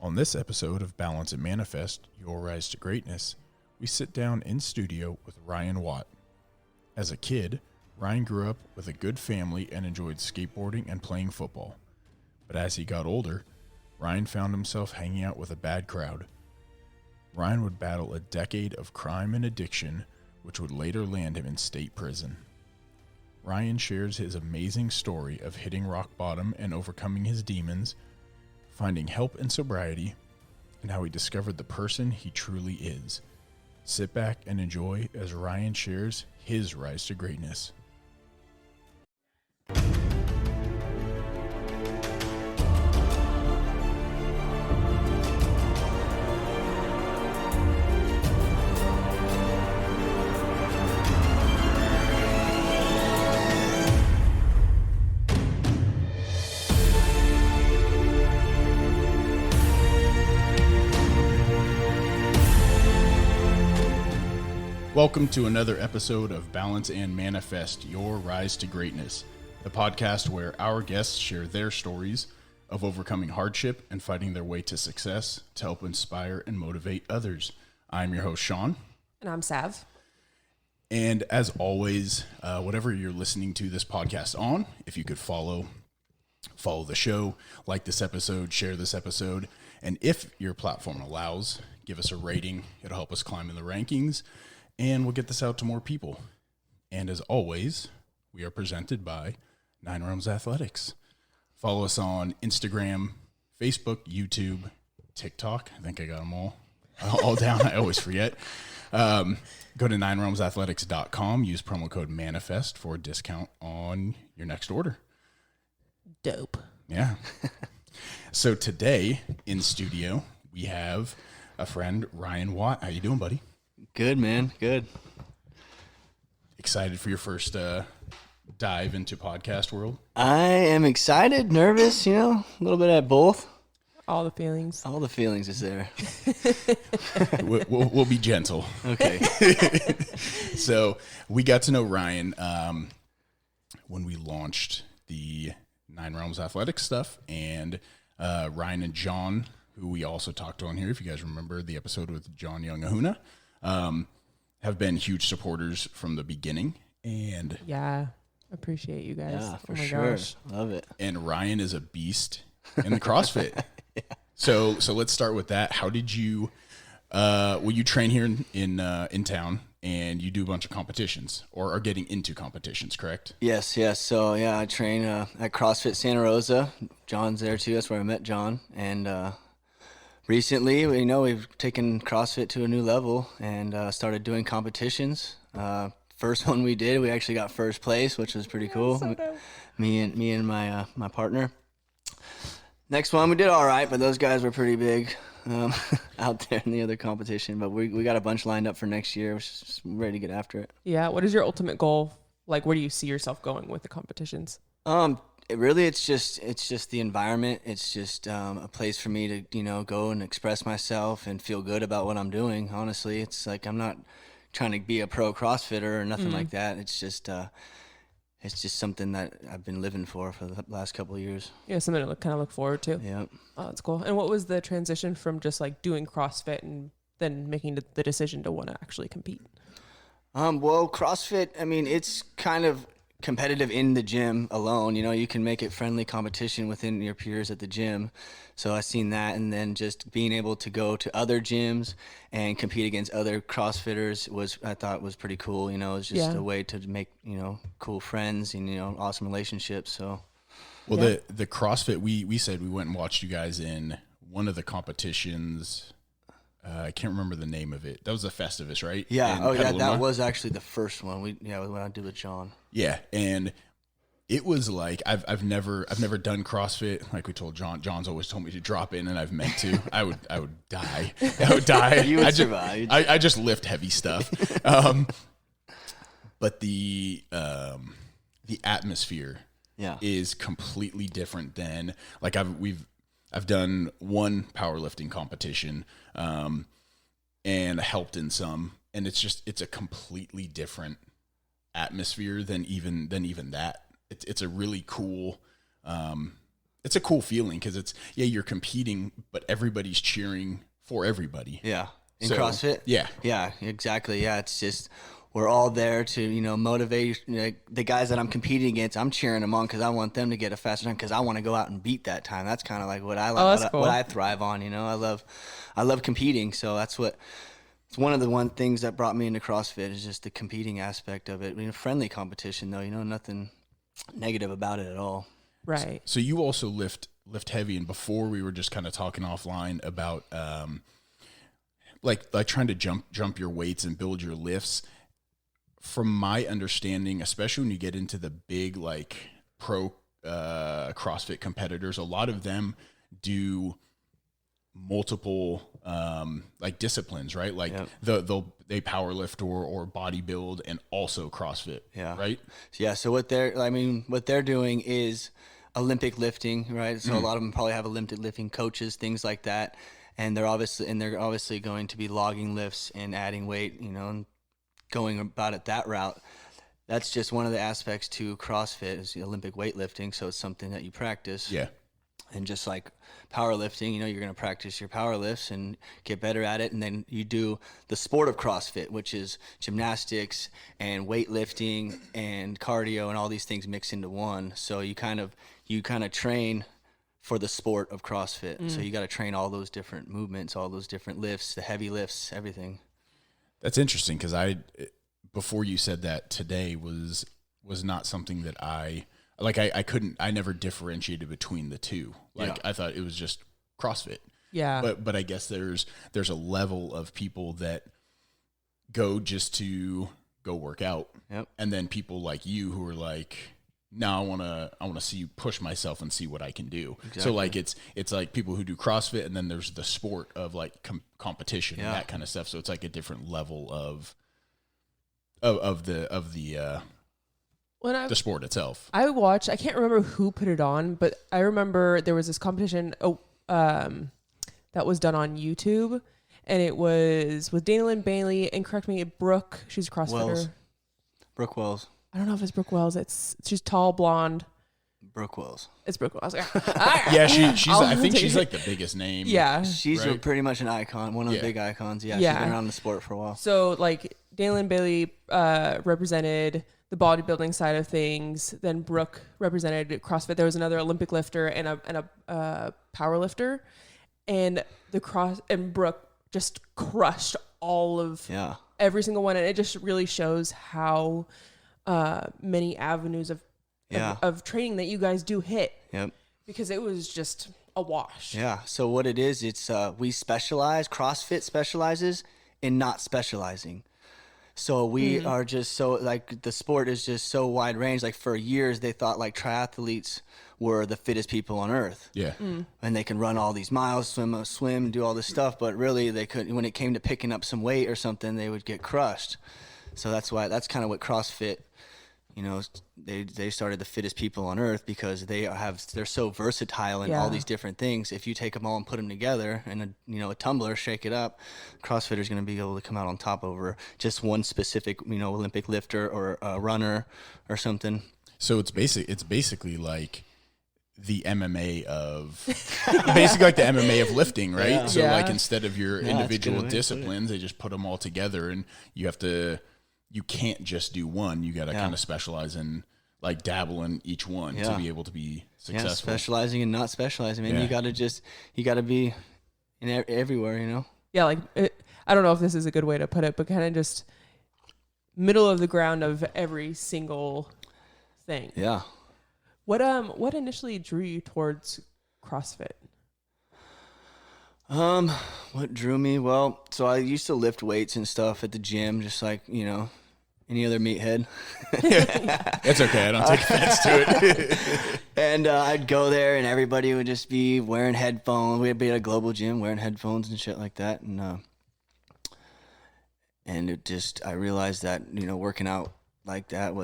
On this episode of Balance and Manifest, Your Rise to Greatness, we sit down in studio with Ryan Watt. As a kid, Ryan grew up with a good family and enjoyed skateboarding and playing football. But as he got older, Ryan found himself hanging out with a bad crowd. Ryan would battle a decade of crime and addiction, which would later land him in state prison. Ryan shares his amazing story of hitting rock bottom and overcoming his demons, finding help in sobriety, and how he discovered the person he truly is. Sit back and enjoy as Ryan shares his rise to greatness. Welcome to another episode of Balance and Manifest, Your Rise to Greatness, the podcast where our guests share their stories of overcoming hardship and fighting their way to success to help inspire and motivate others. I'm your host, Sean. And I'm Sav. And as always, whatever you're listening to this podcast on, if you could follow the show, like this episode, share this episode, and if your platform allows, give us a rating. It'll help us climb in the rankings. And we'll get this out to more people. And as always, we are presented by Nine Realms Athletics. Follow us on Instagram, Facebook, YouTube, TikTok. I think I got them all down. I always forget. Go to ninerealmsathletics.com. Use promo code MANIFEST for a discount on your next order. Dope. Yeah. So today in studio, we have a friend, Ryan Watt. How you doing, buddy? Good, man. Good. Excited for your first dive into podcast world? I am excited, nervous, a little bit at both. All the feelings. All the feelings is there. We'll be gentle. Okay. So we got to know Ryan when we launched the Nine Realms Athletics stuff, and Ryan and John, who we also talked on here, if you guys remember the episode with John Young-Ahuna, have been huge supporters from the beginning. And yeah, appreciate you guys. Yeah, for sure. Gosh. Love it. And Ryan is a beast in the CrossFit. Yeah. So let's start with that. How did you, you train here in town, and you do a bunch of competitions, or are getting into competitions, correct? Yes. So yeah, I train at CrossFit Santa Rosa. John's there too. That's where I met John. And recently, we've taken CrossFit to a new level and started doing competitions. First one we did, we actually got first place, which was pretty cool. So me and my partner. Next one, we did all right, but those guys were pretty big out there in the other competition. But we got a bunch lined up for next year. We're just ready to get after it. Yeah. What is your ultimate goal? Like, where do you see yourself going with the competitions? It's just the environment. It's just a place for me to, go and express myself and feel good about what I'm doing. Honestly, it's like I'm not trying to be a pro CrossFitter or nothing like that. It's just something that I've been living for the last couple of years. Yeah, something to kind of look forward to. Yeah. Oh, that's cool. And what was the transition from just like doing CrossFit and then making the decision to want to actually compete? Well, CrossFit, it's kind of competitive in the gym alone. You can make it friendly competition within your peers at the gym. So I seen that, and then just being able to go to other gyms and compete against other CrossFitters I thought was pretty cool. It was just a way to make, cool friends and, awesome relationships. So the CrossFit, we said we went and watched you guys in one of the competitions. I can't remember the name of it. That was the Festivus, right? Yeah. That was actually the first one. When I did with John. Yeah, and it was like I've never done CrossFit. Like we told John. John's always told me to drop in, and I've meant to. I would die. I would die. You would survive. I just lift heavy stuff. But the atmosphere is completely different than like I've done one powerlifting competition, and helped in some, and it's a completely different atmosphere than even that. It's a really cool it's a cool feeling because you're competing, but everybody's cheering for everybody. Yeah. In So, CrossFit? Yeah. Yeah, exactly. Yeah, it's just we're all there to, motivate the guys that I'm competing against. I'm cheering them on because I want them to get a faster time because I want to go out and beat that time. That's kind of like what I like, Oh, that's cool. what I thrive on. I love competing. So it's one of the things that brought me into CrossFit is just the competing aspect of it. Friendly competition though, nothing negative about it at all. Right. So you also lift heavy, and before we were just kind of talking offline about like trying to jump your weights and build your lifts. From my understanding, especially when you get into the big like pro CrossFit competitors, a lot of them do multiple like disciplines, right? Like they power lift or bodybuild and also CrossFit. Yeah. Right. Yeah. So what they're doing is Olympic lifting, right? So a lot of them probably have Olympic lifting coaches, things like that. And they're obviously going to be logging lifts and adding weight, and going about it that route. That's just one of the aspects to CrossFit is the Olympic weightlifting. So it's something that you practice. Yeah. And just like powerlifting, you're going to practice your power lifts and get better at it. And then you do the sport of CrossFit, which is gymnastics and weightlifting and cardio and all these things mixed into one. So you kind of train for the sport of CrossFit. So you got to train all those different movements, all those different lifts, the heavy lifts, everything. That's interesting because before you said that today was not something that I never differentiated between the two. I thought it was just CrossFit. Yeah. But I guess there's a level of people that go just to go work out. Yep. And then people like you who are like, no, I want to see you push myself and see what I can do. Exactly. So like it's like people who do CrossFit, and then there's the sport of like competition and that kind of stuff. So it's like a different level of the sport itself. I can't remember who put it on, but I remember there was this competition that was done on YouTube, and it was with Dana Lynn Bailey, and correct me, Brooke, she's a CrossFitter. Brooke Wells. I don't know if it's Brooke Wells. She's tall, blonde. Brooke Wells. It's Brooke Wells. Yeah, she's. I think she's like the biggest name. Yeah, she's pretty much an icon, one of the big icons. Yeah, she's been around the sport for a while. So like Dana Lynn Bailey represented the bodybuilding side of things. Then Brooke represented CrossFit. There was another Olympic lifter and a power lifter, and Brooke just crushed all of every single one, and it just really shows how many avenues of training that you guys do hit. Yep. Because it was just a wash. Yeah. So what it is, it's CrossFit specializes in not specializing. So we are just so like the sport is just so wide range. Like for years they thought like triathletes were the fittest people on earth. Yeah. And they can run all these miles, swim, do all this stuff, but really they couldn't. When it came to picking up some weight or something, they would get crushed. So that's kind of what CrossFit, they started the fittest people on earth because they're so versatile in all these different things. If you take them all and put them together in a tumbler, shake it up, CrossFitter's going to be able to come out on top over just one specific, Olympic lifter or a runner or something. So it's basically like the MMA of basically like the MMA of lifting, right? Yeah. So like instead of your individual disciplines, they just put them all together, and you can't just do one. You got to kind of specialize in, like, dabble in each one to be able to be successful. Yeah, specializing and not specializing, man. You got to be in everywhere, Yeah, like, I don't know if this is a good way to put it, but kind of just middle of the ground of every single thing. Yeah. What initially drew you towards CrossFit? What drew me? Well, so I used to lift weights and stuff at the gym, just like, any other meathead. It's okay. I don't take offense to it. And I'd go there and everybody would just be wearing headphones. We'd be at a global gym wearing headphones and shit like that. And I realized that, working out like that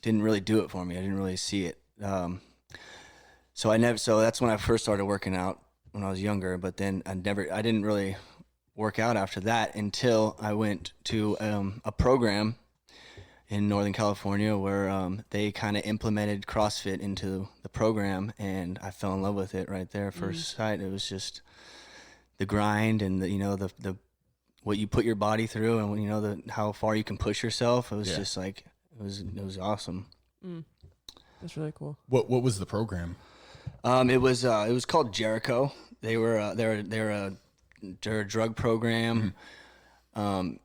didn't really do it for me. I didn't really see it. So that's when I first started working out when I was younger, but then I didn't really work out after that until I went to a program in Northern California where they kind of implemented CrossFit into the program, and I fell in love with it right there at first sight. It was just the grind and the what you put your body through, and how far you can push yourself. It was just like it was awesome. That's really cool. What was the program? It was called Jericho. They're a drug program. I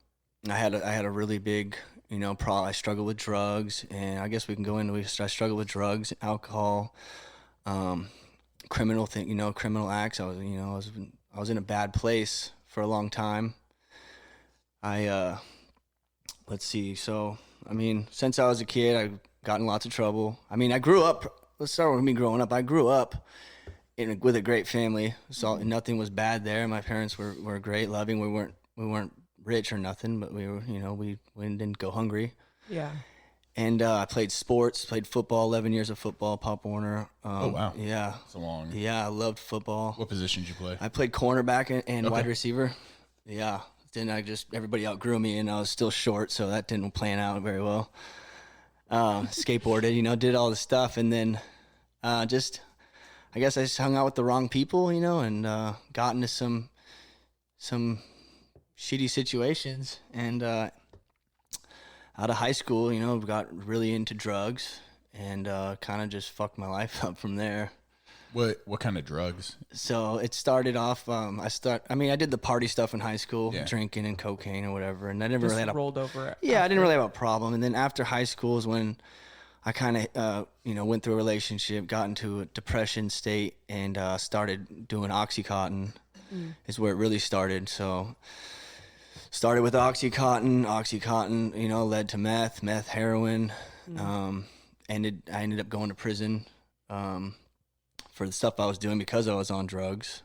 had a really big, I struggled with drugs, and I guess we can go into I struggled with drugs, alcohol, criminal acts. I was in a bad place for a long time. Let's see. So, since I was a kid, I've gotten in lots of trouble. I grew up. Let's start with me growing up. I grew up with a great family, so nothing was bad there. My parents were great, loving. We weren't rich or nothing, but we were, we didn't go hungry. Yeah. And I played sports, played football, 11 years of football, Pop Warner. Oh, wow. Yeah. That's a long. Yeah, I loved football. What position did you play? I played cornerback and wide receiver. Yeah. Then everybody outgrew me, and I was still short, so that didn't plan out very well. Skateboarded, did all the stuff, and then I guess I just hung out with the wrong people, and got into some shitty situations, and out of high school, got really into drugs, and kind of just fucked my life up from there. What kind of drugs? So it started off. I did the party stuff in high school, drinking and cocaine or whatever, and I never really had rolled over. Yeah, I didn't really have a problem. And then after high school is when I kind of went through a relationship, got into a depression state, and started doing OxyContin. Is where it really started. So started with OxyContin. OxyContin, led to meth, heroin. I ended up going to prison. For the stuff I was doing because I was on drugs.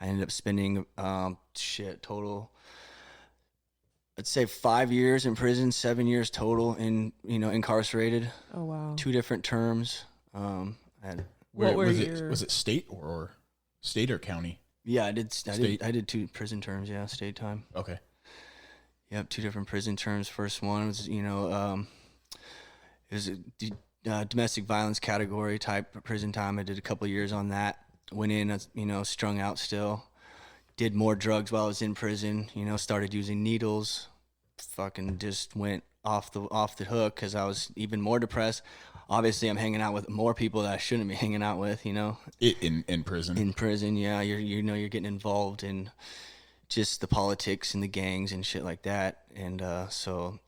I ended up spending total, let's say 5 years in prison, 7 years total incarcerated. Oh wow. 2 different terms. Was it state or county? Yeah, I did 2 prison terms, state time. Okay. Yep, 2 different prison terms. First one was, it was domestic violence category type prison time. I did a couple of years on that. Went in, strung out still. Did more drugs while I was in prison. Started using needles. Fucking just went off the hook because I was even more depressed. Obviously, I'm hanging out with more people that I shouldn't be hanging out with. In prison. In prison, yeah. You're getting involved in just the politics and the gangs and shit like that. And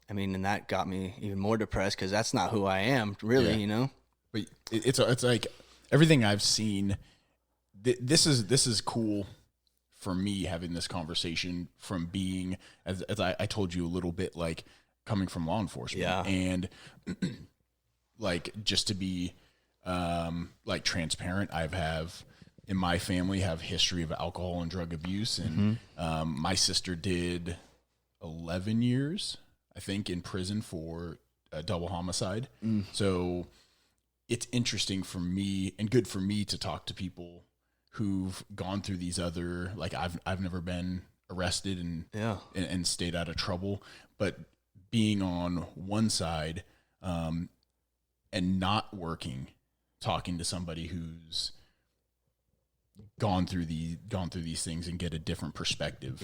and that got me even more depressed because that's not who I am, really, But it's like everything I've seen. This is cool for me having this conversation from being, as I told you a little bit, like coming from law enforcement, and like just to be like transparent. In my family have history of alcohol and drug abuse, and my sister did 11 years, I think, in prison for a double homicide. So it's interesting for me and good for me to talk to people who've gone through these other, like I've never been arrested and stayed out of trouble, but being on one side and not working, talking to somebody who's gone through these things and get a different perspective.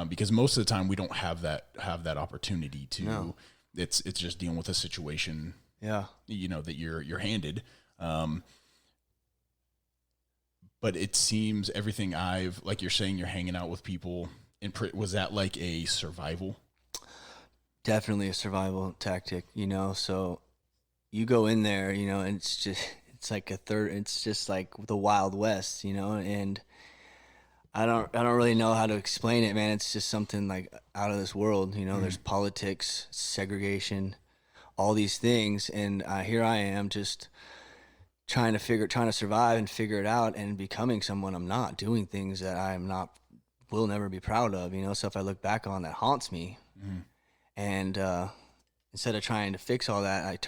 Because most of the time we don't have that opportunity to. No. It's just dealing with a situation. That you're handed. But it seems everything like you're saying, you're hanging out with people was that like a survival? Definitely a survival tactic. So you go in there, and it's just like the Wild West, and I don't really know how to explain it, man. It's just something like out of this world, There's politics, segregation, all these things, and here I am just trying to survive and figure it out, and becoming someone I'm not, doing things that will never be proud of, stuff I look back on that haunts me. And instead of trying to fix all that, I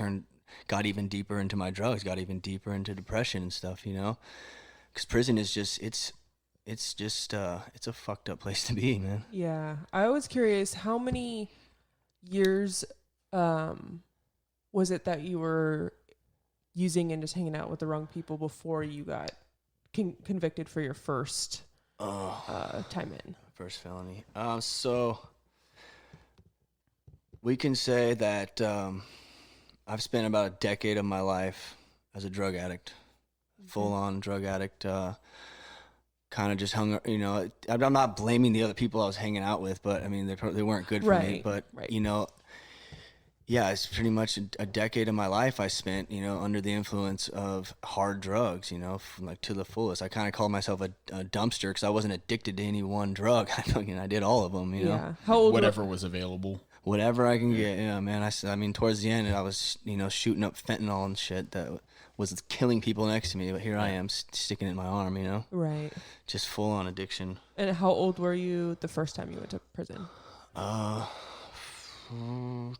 got even deeper into my drugs, got even deeper into depression and stuff, because prison is just, it's a fucked up place to be, man. Yeah. I was curious, how many years was it that you were using and just hanging out with the wrong people before you got convicted for your first time in? First felony. So we can say that I've spent about a decade of my life as a drug addict, full-on drug addict. Kind of just hung, you know, I'm not blaming the other people I was hanging out with, but I mean, they weren't good for me. But, you know, yeah, it's pretty much a decade of my life I spent, you know, under the influence of hard drugs, you know, like to the fullest. I kind of called myself a dumpster because I wasn't addicted to any one drug. I did all of them, you know. How old whatever was available. Whatever I can get, yeah, man. I mean, towards the end, I was, you know, shooting up fentanyl and shit that was killing people next to me. But here I am sticking it in my arm, you know. Right. Just full on addiction. And how old were you the first time you went to prison?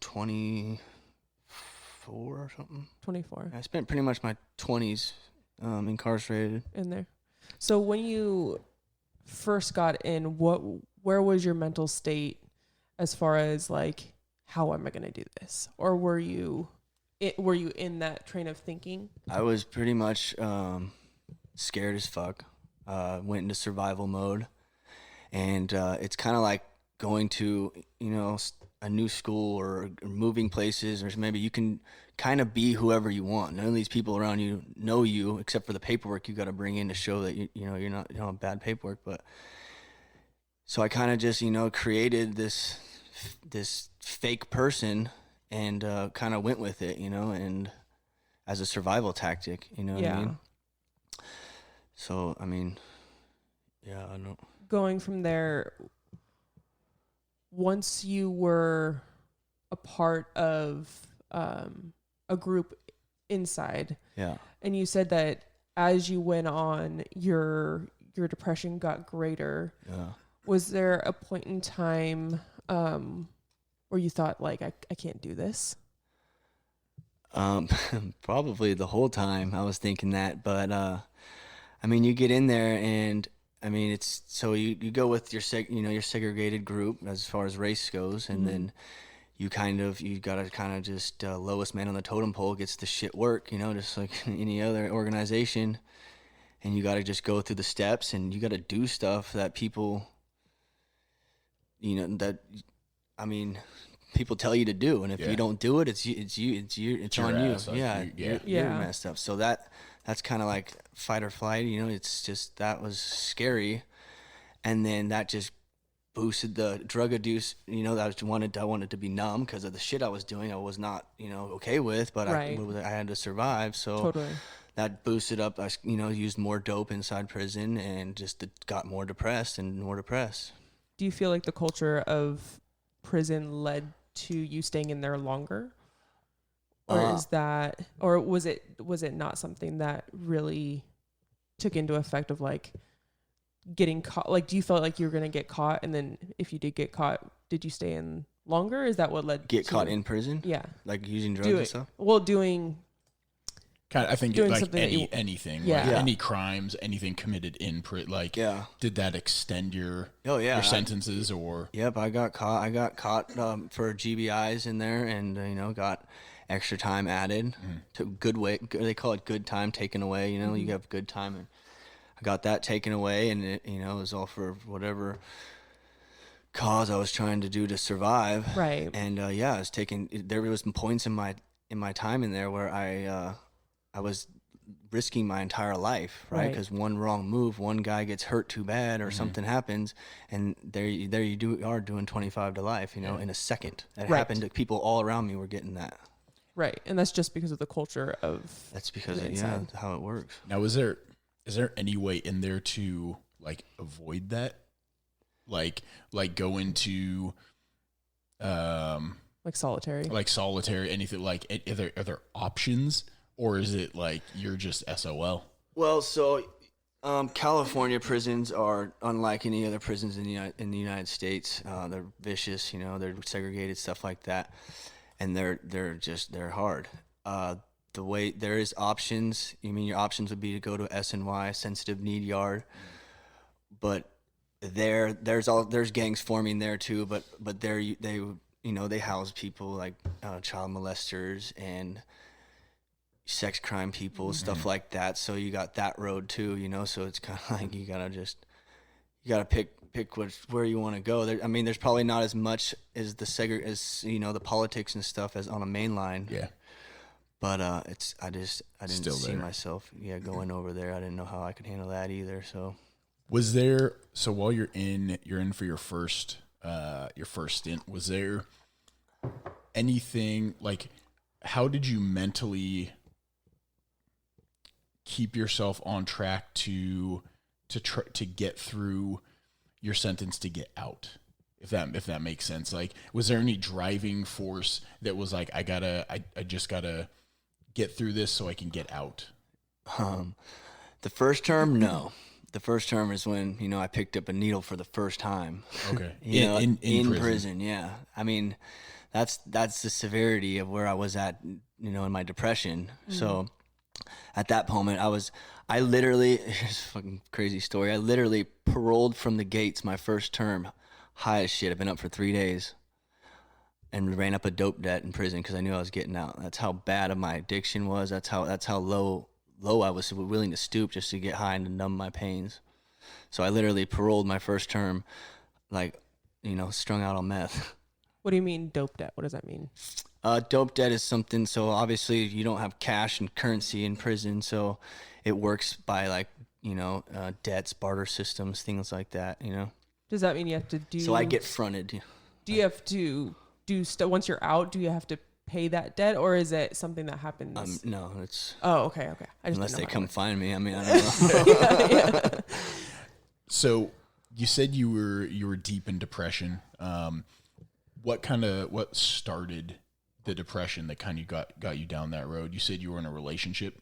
24 or something. 24. I spent pretty much my 20s incarcerated. In there. So when you first got in, where was your mental state as far as like, how am I going to do this? Or were you in that train of thinking? I was pretty much scared as fuck. Went into survival mode. And it's kind of like going to, you know, a new school or moving places, or maybe you can kind of be whoever you want. None of these people around you know you, except for the paperwork you got to bring in to show that you know you're not, you know, bad paperwork. But so I kind of just, you know, created this fake person and kind of went with it, you know, and as a survival tactic, you know what I mean? So I mean, yeah, I don't. Going from there, once you were a part of a group inside, and you said that as you went on, your depression got greater. Was there a point in time where you thought, like, I can't do this? Probably the whole time I was thinking that, but I mean, you get in there and I mean, it's so you go with your your segregated group as far as race goes, and then you gotta kind of just lowest man on the totem pole gets the shit work, you know, just like any other organization, and you gotta just go through the steps, and you gotta do stuff that people, you know, that I mean, people tell you to do, and if you don't do it, it's on you. You're messed up. So that's kind of like fight or flight, you know. It's just, that was scary, and then that just boosted the drug abuse, you know. That I wanted to be numb because of the shit I was doing. I was not, you know, okay with, but I had to survive. So that boosted up. I, you know, used more dope inside prison and just got more depressed and more depressed. Do you feel like the culture of prison led to you staying in there longer? Or was it not something that really took into effect of like getting caught? Like, do you feel like you were going to get caught? And then if you did get caught, did you stay in longer? Is that what led to caught in prison? Yeah. Like using drugs and stuff? Well, doing kind of, I think doing like something anything, like any crimes, anything committed in prison, like did that extend your your sentences or? Yep, I got caught for GBIs in there, and you know, got extra time added to they call it good time taken away, you know. You have good time, and I got that taken away, and it, you know, it was all for whatever cause I was trying to do to survive. Right. And I was there was some points in my time in there where I was risking my entire life, right? Because one wrong move, one guy gets hurt too bad, or something happens, and there you are doing 25 to life, you know, in a second. That happened to people all around me were getting that. Right, and that's just because of the culture of. That's because of how it works. Now, is there any way in there to like avoid that, like go into, like solitary, anything like? Are there options, or is it like you're just SOL? Well, so California prisons are unlike any other prisons in the United States. They're vicious, you know, they're segregated, stuff like that. And they're hard. The way there is options, you mean your options would be to go to SNY, sensitive need yard, but there's gangs forming there too. But there they they house people like child molesters and sex crime people, stuff like that. So you got that road too, so it's kind of like you gotta pick where you want to go. There's probably not as much as the politics and stuff as on a main line. Yeah. But I didn't Still see there. myself going over there. I didn't know how I could handle that either. So while you're in for your first stint, was there anything like, how did you mentally keep yourself on track to get through your sentence to get out? If that makes sense. Like, was there any driving force that was like, I just gotta get through this so I can get out? The first term, no. The first term is when, I picked up a needle for the first time. Okay. In prison. Yeah. That's the severity of where I was at, in my depression. Mm-hmm. So at that moment I literally, here's a fucking crazy story. I literally paroled from the gates my first term, high as shit. I've been up for 3 days and ran up a dope debt in prison because I knew I was getting out. That's how bad my addiction was. That's how low I was willing to stoop just to get high and to numb my pains. So I literally paroled my first term, like, strung out on meth. What do you mean dope debt? What does that mean? Dope debt is something, so obviously you don't have cash and currency in prison, so it works by like, debts, barter systems, things like that, Does that mean you have to do... So I get fronted. Do you have to do once you're out, do you have to pay that debt, or is it something that happens? No, it's... Oh, okay. Unless they come find me. I don't know. Yeah. So you said you were deep in depression. What started the depression that kind of got you down that road? You said you were in a relationship.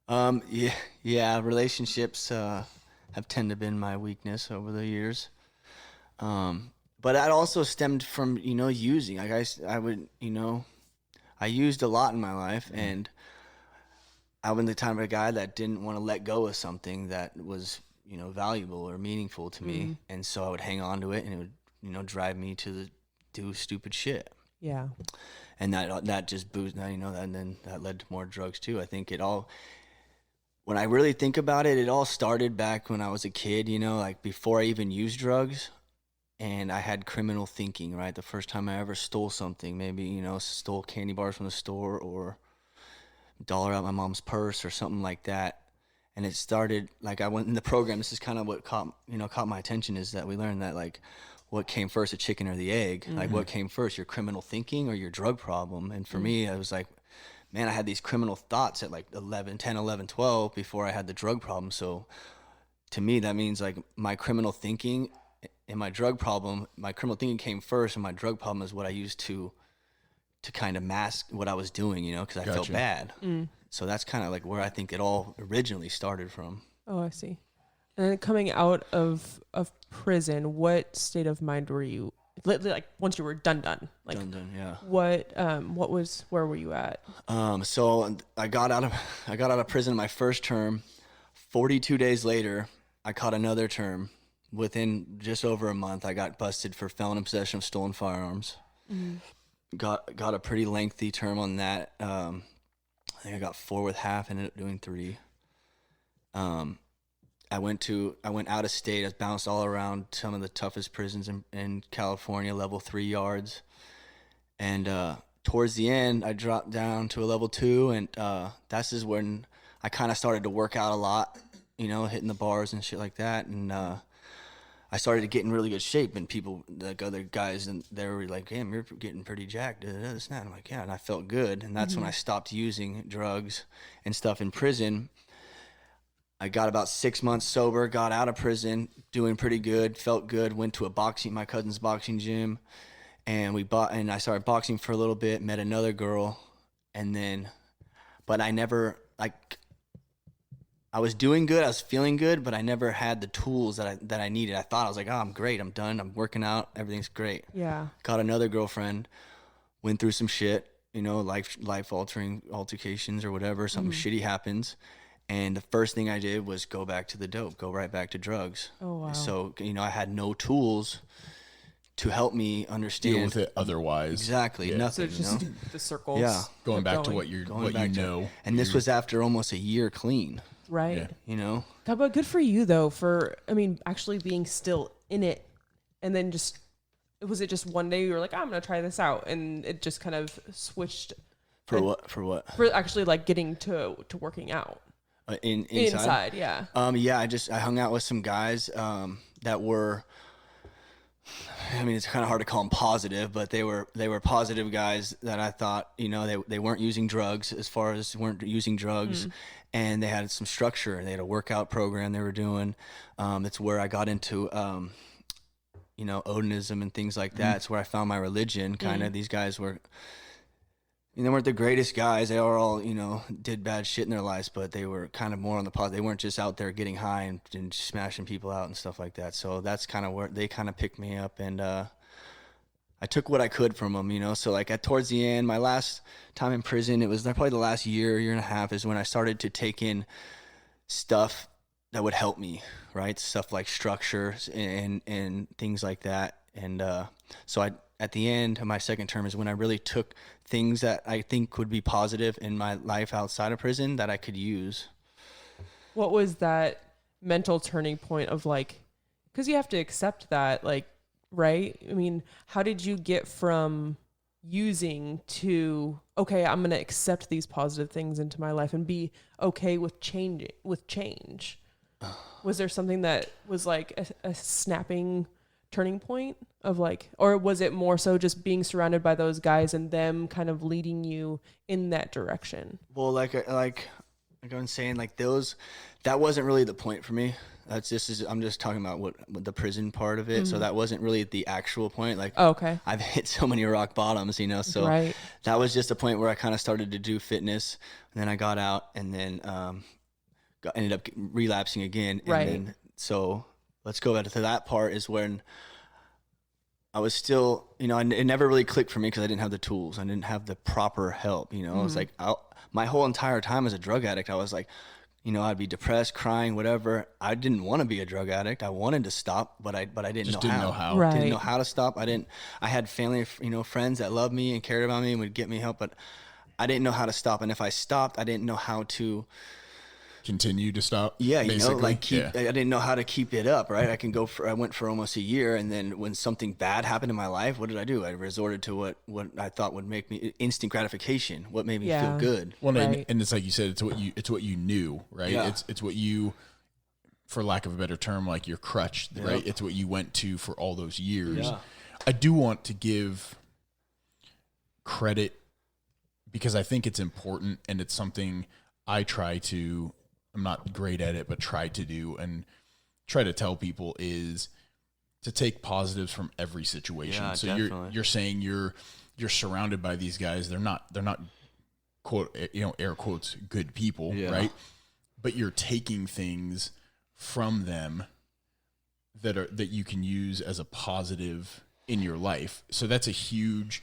Yeah. Relationships have tended to been my weakness over the years. But that also stemmed from using. Like I used a lot in my life, and I was the type of guy that didn't want to let go of something that was valuable or meaningful to me, and so I would hang on to it, and it would drive me to do stupid shit. Yeah. And that just boosted, and then that led to more drugs too. I think when I really think about it, it all started back when I was a kid, like before I even used drugs, and I had criminal thinking, right? The first time I ever stole something, maybe, stole candy bars from the store or $1 out my mom's purse or something like that. And it started, like I went in the program, this is kind of what caught my attention, is that we learned that like, what came first, the chicken or the egg? Mm-hmm. Like what came first, your criminal thinking or your drug problem? And for me, I was like, man, I had these criminal thoughts at like 10, 11, 12 before I had the drug problem. So to me, that means like my criminal thinking and my drug problem, my criminal thinking came first, and my drug problem is what I used to kind of mask what I was doing, because I felt bad. So that's kind of like where I think it all originally started from. Oh, I see. And then coming out of prison, what state of mind were you, like once you were done? Like done, yeah. Where were you at? So I got out of prison my first term. 42 days later, I caught another term. Within just over a month, I got busted for felon in possession of stolen firearms. Got a pretty lengthy term on that. I think I got 4 with half, ended up doing 3. I went out of state. I was bounced all around some of the toughest prisons in California, level 3 yards. And towards the end, I dropped down to a level 2, and that's just when I kind of started to work out a lot, hitting the bars and shit like that. And I started to get in really good shape, and people, like other guys, and they were like, "Damn, you're getting pretty jacked." This and that. I'm like, "Yeah," and I felt good, and that's when I stopped using drugs and stuff in prison. I got about 6 months sober, got out of prison, doing pretty good, felt good. Went to my cousin's boxing gym, and I started boxing for a little bit. Met another girl, but I never I was doing good, I was feeling good, but I never had the tools that I needed. I thought I was like, "Oh, I'm great, I'm done, I'm working out, everything's great." Yeah. Got another girlfriend, went through some shit, life altering altercations or whatever. Something shitty happens, and the first thing I did was go back to the dope, go right back to drugs. Oh wow. So I had no tools to help me understand deal with it otherwise. Exactly, Yeah. nothing. So just the circles. Yeah. Going back to going. what you Going know. back and this was after almost a year clean. Right. Yeah. You know. God, but good for you though. Actually being still in it, and then was it just one day you were like, I'm gonna try this out, and it just kind of swithed For what? For actually like getting to working out inside? Yeah. I hung out with some guys that were. I mean, it's kind of hard to call them positive, but they were positive guys that I thought, you know, they weren't using drugs and they had some structure. They had a workout program they were doing. It's where I got into, you know, Odinism and things like that. It's where I found my religion. Kind of these guys were, they weren't the greatest guys. They were all, you know, did bad shit in their lives, but they were kind of more on the positive. They weren't just out there getting high and smashing people out and stuff like that. So that's kind of where they kind of picked me up, and I took what I could from them, you know. So like towards the end, my last time in prison, it was probably the last year and a half, is when I started to take in stuff that would help me, right? Stuff like structures and things like that. And so at the end of my second term is when I really took things that I think would be positive in my life outside of prison that I could use. What was that mental turning point of like, because you have to accept that, like, right? I mean, how did you get from using to, okay, I'm going to accept these positive things into my life and be okay with change? Was there something that was like a snapping turning point of like, or was it more so just being surrounded by those guys and them kind of leading you in that direction? Well, like I'm saying, like that wasn't really the point for me. I'm just talking about what the prison part of it. So that wasn't really the actual point. Like, okay, I've hit so many rock bottoms, you know, so right. That was just a point where I kind of started to do fitness, and then I got out, and then ended up relapsing again. And right. Then, so let's go back to that part is when I was still, you know, it never really clicked for me because I didn't have the tools. I didn't have the proper help, you know. It was like my whole entire time as a drug addict, I was like, you know, I'd be depressed, crying, whatever. I didn't want to be a drug addict. I wanted to stop, but I didn't know how. Right. Didn't know how to stop. I had family, you know, friends that loved me and cared about me and would get me help, but I didn't know how to stop. And if I stopped, I didn't know how to continue to stop. Yeah, you basically. know, like I didn't know how to keep it up, right? I went for almost a year, and then when something bad happened in my life, what did I do? I resorted to what I thought would make me instant gratification, what made me feel good. Well, right. and it's like you said, it's what you knew, right? Yeah. It's what you, for lack of a better term, like your crutch, right? It's what you went to for all those years. Yeah. I do want to give credit because I think it's important, and it's something I try to. I'm not great at it, but try to do and try to tell people is to take positives from every situation. Yeah, so definitely. you're saying you're surrounded by these guys. They're not quote, you know, air quotes, good people, right? But you're taking things from them that you can use as a positive in your life. So that's a huge.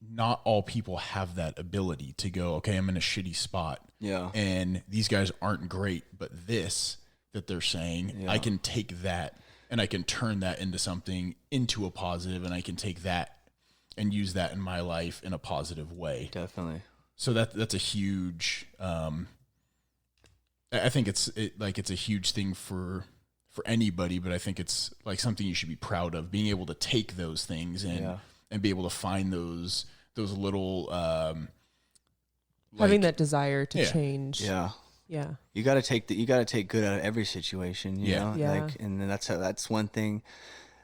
Not all people have that ability to go, okay, I'm in a shitty spot. Yeah. And these guys aren't great, but this that they're saying, I can take that and I can turn that into a positive, and I can take that and use that in my life in a positive way. Definitely. So that's a huge, I think it's a huge thing for anybody, but I think it's like something you should be proud of, being able to take those things and be able to find those little having that desire to change. Yeah. You got to take good out of every situation, you know? Yeah. Like, and then that's one thing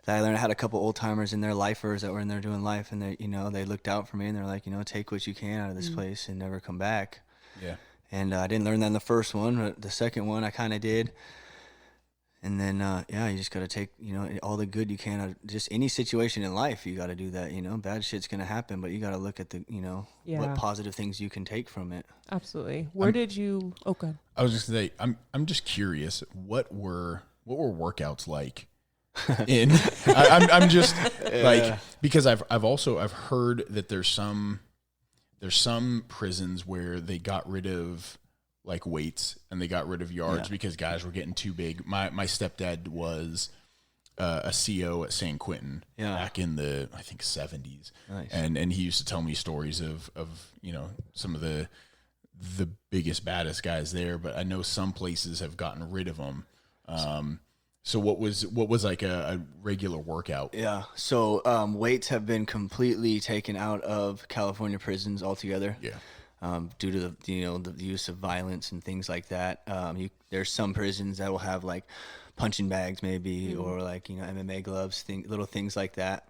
that I learned. I had a couple old timers in there, lifers that were in there doing life, and they, you know, they looked out for me, and they're like, you know, take what you can out of this place and never come back. Yeah. And I didn't learn that in the first one, but the second one I kind of did. And then, you just got to take, you know, all the good you can out of just any situation in life. You got to do that, you know. Bad shit's going to happen, but you got to look at the, you know, what positive things you can take from it. Absolutely. Where did you, good. I was just going to say, I'm just curious, what were workouts like in, I'm just like, because I've heard that there's some prisons where they got rid of like weights and they got rid of yards because guys were getting too big. My stepdad was a CO at San Quentin back in the, I think, 70s. Nice. And he used to tell me stories of some of the biggest, baddest guys there, but I know some places have gotten rid of them. So what was like a regular workout? Yeah. So weights have been completely taken out of California prisons altogether. Yeah. Due to the use of violence and things like that. There's some prisons that will have like punching bags maybe, or like, MMA gloves, little things like that.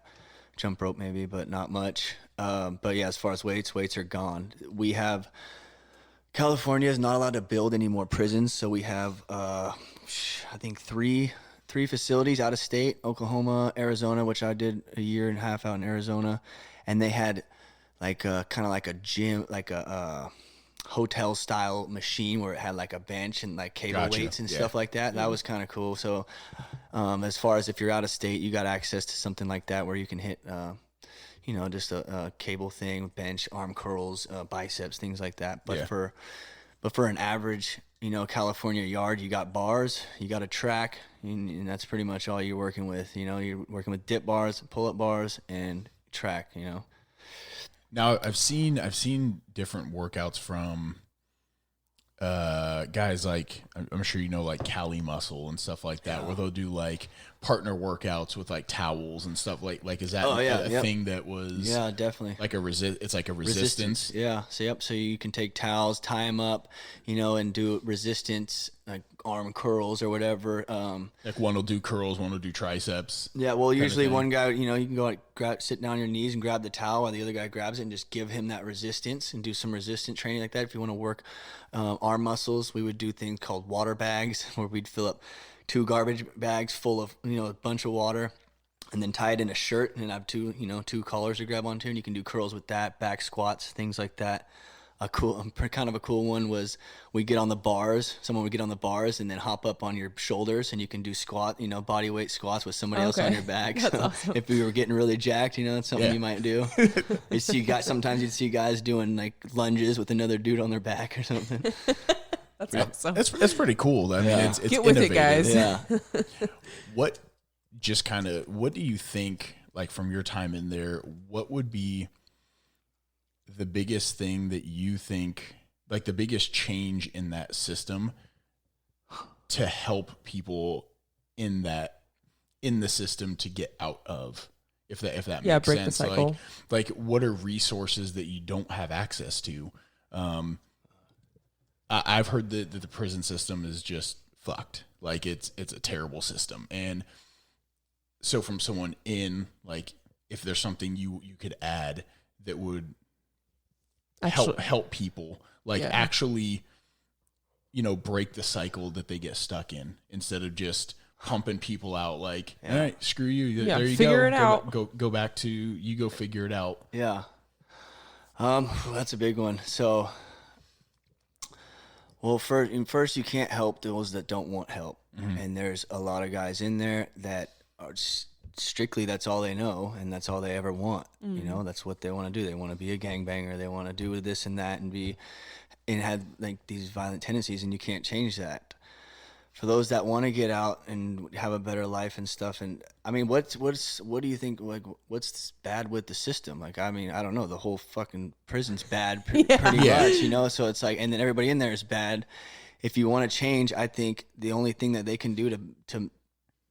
Jump rope maybe, but not much. But yeah, as far as weights are gone. California is not allowed to build any more prisons, so we have I think three facilities out of state: Oklahoma, Arizona, which I did a year and a half out in Arizona, and they had like kind of like a gym, like a hotel style machine where it had like a bench and like cable weights and stuff like that. That was kind of cool. So as far as if you're out of state, you got access to something like that where you can hit just a cable thing, bench, arm curls, biceps, things like that. But for an average, California yard, you got bars, you got a track, and that's pretty much all you're working with. You're working with dip bars, pull-up bars, and track. Now I've seen different workouts from guys like, I'm sure like Cali Muscle and stuff like that, where they'll do like partner workouts with like towels and stuff like is that a thing that was definitely like it's like a resistance. Yeah. So you can take towels, tie them up, and do resistance, like arm curls or whatever. Like one will do curls, one will do triceps. Yeah, well, usually one guy, you can go sit down on your knees and grab the towel while the other guy grabs it and just give him that resistance and do some resistance training like that. If you want to work arm muscles, we would do things called water bags, where we'd fill up 2 garbage bags full of, a bunch of water, and then tie it in a shirt and have 2 collars to grab onto, and you can do curls with that, back squats, things like that. A cool one was someone would get on the bars and then hop up on your shoulders, and you can do body weight squats with somebody else on your back. That's so awesome. If we were getting really jacked, that's something you might do. Sometimes you'd see guys doing like lunges with another dude on their back or something. That's awesome. That's pretty cool. I mean, it's Get with innovative. it, guys. Yeah. What do you think, like from your time in there, what would be the biggest thing that you think, like the biggest change in that system to help people in the system to get out of, if that makes break sense? the cycle. Like what are resources that you don't have access to? I've heard that the prison system is just fucked. Like it's a terrible system. And so from someone in, like, if there's something you could add that would help people, like actually, break the cycle that they get stuck in, instead of just pumping people out like, all right, screw you. There you figure go. it out. Go back to, you go figure it out. Yeah. That's a big one. So, well, first you can't help those that don't want help. Mm-hmm. And there's a lot of guys in there that are strictly, that's all they know, and that's all they ever want. Mm-hmm. That's what they want to do. They want to be a gangbanger. They want to do this and that and have like these violent tendencies, and you can't change that. For those that want to get out and have a better life and stuff, and I mean, what do you think? Like, what's bad with the system? Like, I mean, I don't know. The whole fucking prison's bad, pretty much, So it's like, and then everybody in there is bad. If you want to change, I think the only thing that they can do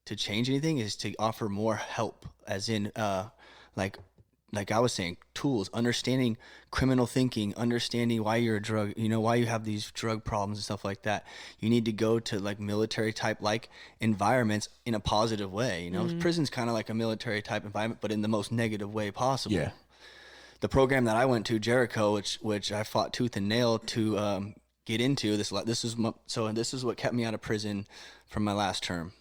to change anything is to offer more help, as in, like I was saying, tools, understanding criminal thinking, understanding why you're a drug, why you have these drug problems and stuff like that. You need to go to like military type like environments in a positive way. Mm-hmm. Prison's kind of like a military type environment, but in the most negative way possible. Yeah. The program that I went to, Jericho, which I fought tooth and nail to get into, this is what kept me out of prison from my last term.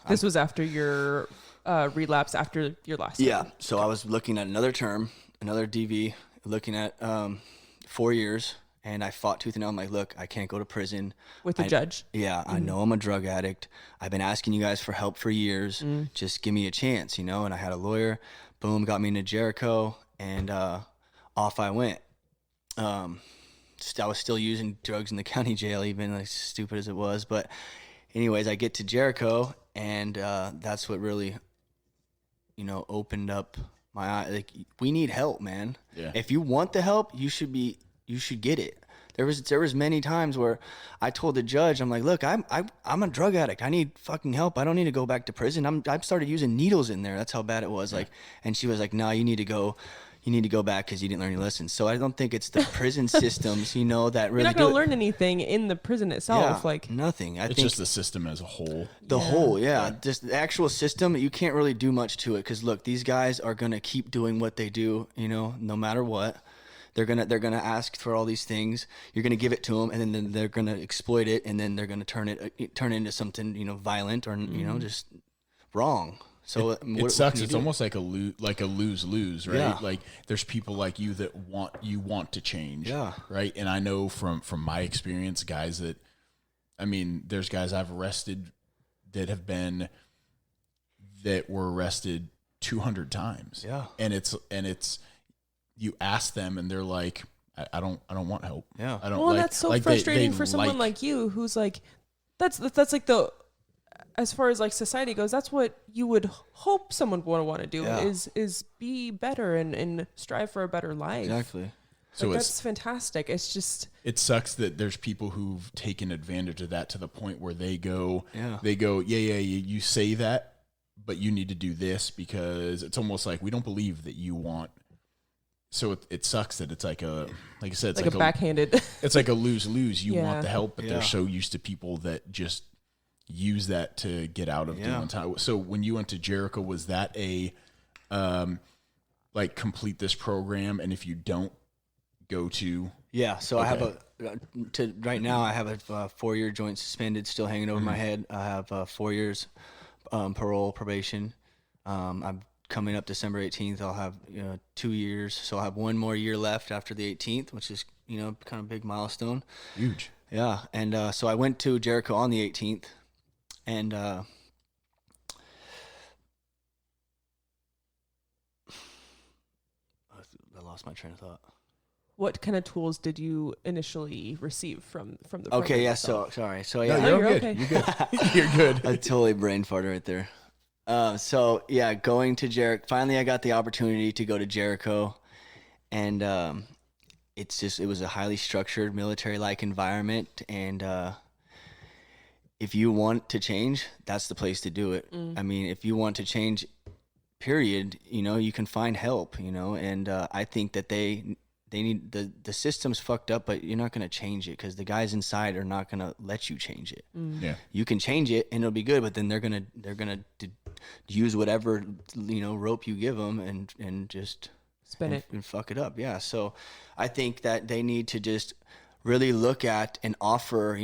This was after your relapse, after your last term. Yeah. So I was looking at another term, another DV, looking at 4 years, and I fought tooth and nail. I'm like, look, I can't go to prison. With the judge? Yeah. Mm-hmm. I know I'm a drug addict. I've been asking you guys for help for years. Mm. Just give me a chance, And I had a lawyer. Boom, got me into Jericho, and off I went. I was still using drugs in the county jail, even as stupid as it was. But anyways, I get to Jericho, And that's what really, opened up my eye. Like, we need help, man. Yeah. If you want the help, you should get it. There was many times where I told the judge, I'm like, look, I'm a drug addict. I need fucking help. I don't need to go back to prison. I started using needles in there. That's how bad it was. Like, and she was like, no, you need to go back because you didn't learn your lessons. So I don't think it's the prison systems, that really You're not going to learn anything in the prison itself. Like nothing. It's just the system as a whole. The whole, just the actual system. You can't really do much to it because look, these guys are going to keep doing what they do, no matter what. They're gonna ask for all these things. You're gonna give it to them, and then they're gonna exploit it, and then they're gonna turn it into something violent or just wrong. So it sucks. It's almost like a lose-lose, right? Yeah. Like there's people like you that want to change, yeah, right? And I know from my experience, guys there's guys I've arrested that were arrested 200 times, yeah, and it's. You ask them and they're like, I don't want help. Yeah. I don't. Well, that's so frustrating for someone like you, who's like, that's like as far as like society goes, that's what you would hope someone would want to do is be better and strive for a better life. Exactly. So that's fantastic. It's just, it sucks that there's people who've taken advantage of that to the point where they go, you say that, but you need to do this because it's almost like we don't believe that you want. So it sucks that it's like like I said, it's like a backhanded. It's like a lose-lose. You want the help, but Yeah. they're so used to people that just use that to get out of doing time. So when you went to Jericho, was that a like complete this program, and if you don't go to so I have right now I have a 4-year joint suspended still hanging over my head. I have 4 years probation. I'm coming up December 18th, I'll have 2 years, so I'll have 1 more year left after the 18th, which is kind of a big milestone. Huge. Yeah, and so I went to Jericho on the 18th, and I lost my train of thought. What kind of tools did you initially receive from the program? Okay, yeah. itself? So sorry. So No, yeah, you're okay. good. You're good. You're good. I totally brain farted right there. So yeah, going to Jericho. Finally, I got the opportunity to go to Jericho, and it was a highly structured military-like environment. And if you want to change, that's the place to do it. I mean, if you want to change, period, you can find help. And I think that they need the system's fucked up, but you're not going to change it because the guys inside are not going to let you change it. Yeah. You can change it and it'll be good, but then they're going to use whatever, rope you give them and just Spin it and fuck it up. Yeah. So I think that they need to just really look at and offer,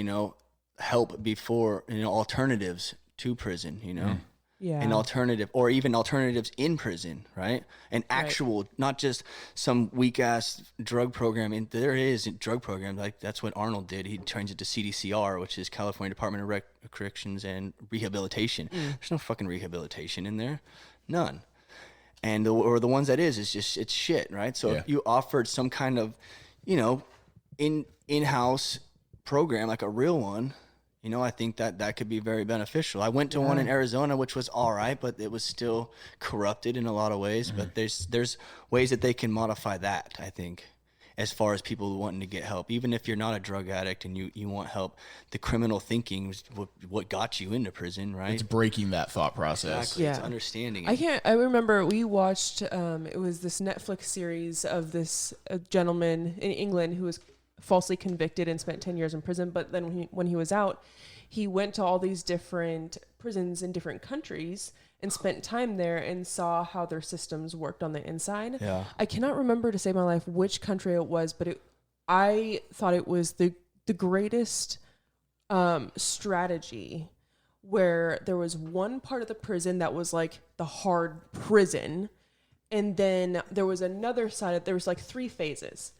help before, alternatives to prison, Yeah. an alternative, or even alternatives in prison, right? An actual, not just some weak ass drug program. And there is a drug program, like that's what Arnold did. He turns it to CDCR, which is California Department of Corrections and Rehabilitation. There's no fucking rehabilitation in there, none. And or the ones that is just it's shit, right? So if you offered some kind of, in-house program, like a real one. I think that could be very beneficial. I went to one in Arizona, which was all right, but it was still corrupted in a lot of ways. But there's ways that they can modify that, I think, as far as people wanting to get help. Even if you're not a drug addict and you want help, the criminal thinking is what got you into prison, right? It's breaking that thought process. Exactly. It's understanding it. I remember we watched, it was this Netflix series of this gentleman in England who was falsely convicted and spent 10 years in prison. But then when he was out, he went to all these different prisons in different countries and spent time there and saw how their systems worked on the inside. Yeah. I cannot remember to save my life which country it was, but I thought it was the greatest strategy, where there was one part of the prison that was like the hard prison, and then there was another side. There was like 3 phases.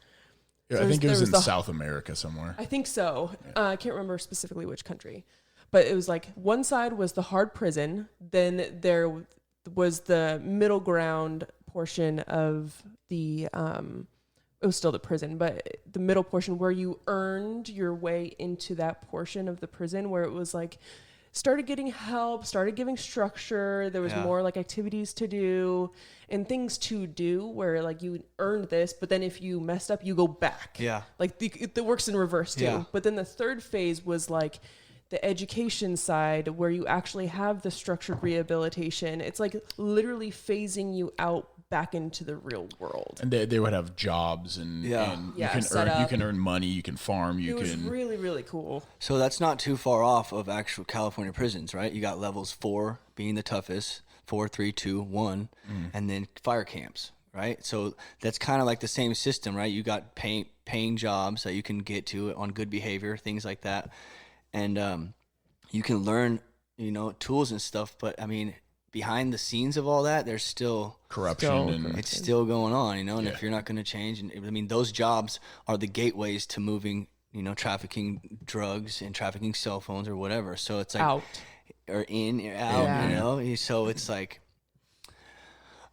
Yeah, I think it was in South America somewhere. I think so. I can't remember specifically which country, but it was like one side was the hard prison. Then there was the middle ground portion of the, it was still the prison, but the middle portion where you earned your way into that portion of the prison, where it was like started getting help, started giving structure. There was more like activities to do and things to do where like you earned this, but then if you messed up, you go back. Yeah. Like it works in reverse too. Yeah. But then the third phase was like the education side where you actually have the structured rehabilitation. It's like literally phasing you out back into the real world. And they would have jobs and you can earn money, you can farm, it was really, really cool. So that's not too far off of actual California prisons, right? You got levels 4 being the toughest, 4, 3, 2, 1, and then fire camps, right? So that's kind of like the same system, right? You got paying jobs that you can get to on good behavior, things like that. And you can learn, tools and stuff, but I mean, behind the scenes of all that, there's still corruption. It's still going on, and if you're not going to change, and I mean, those jobs are the gateways to moving, trafficking drugs and trafficking cell phones or whatever. So it's like out or in or out, so it's like, I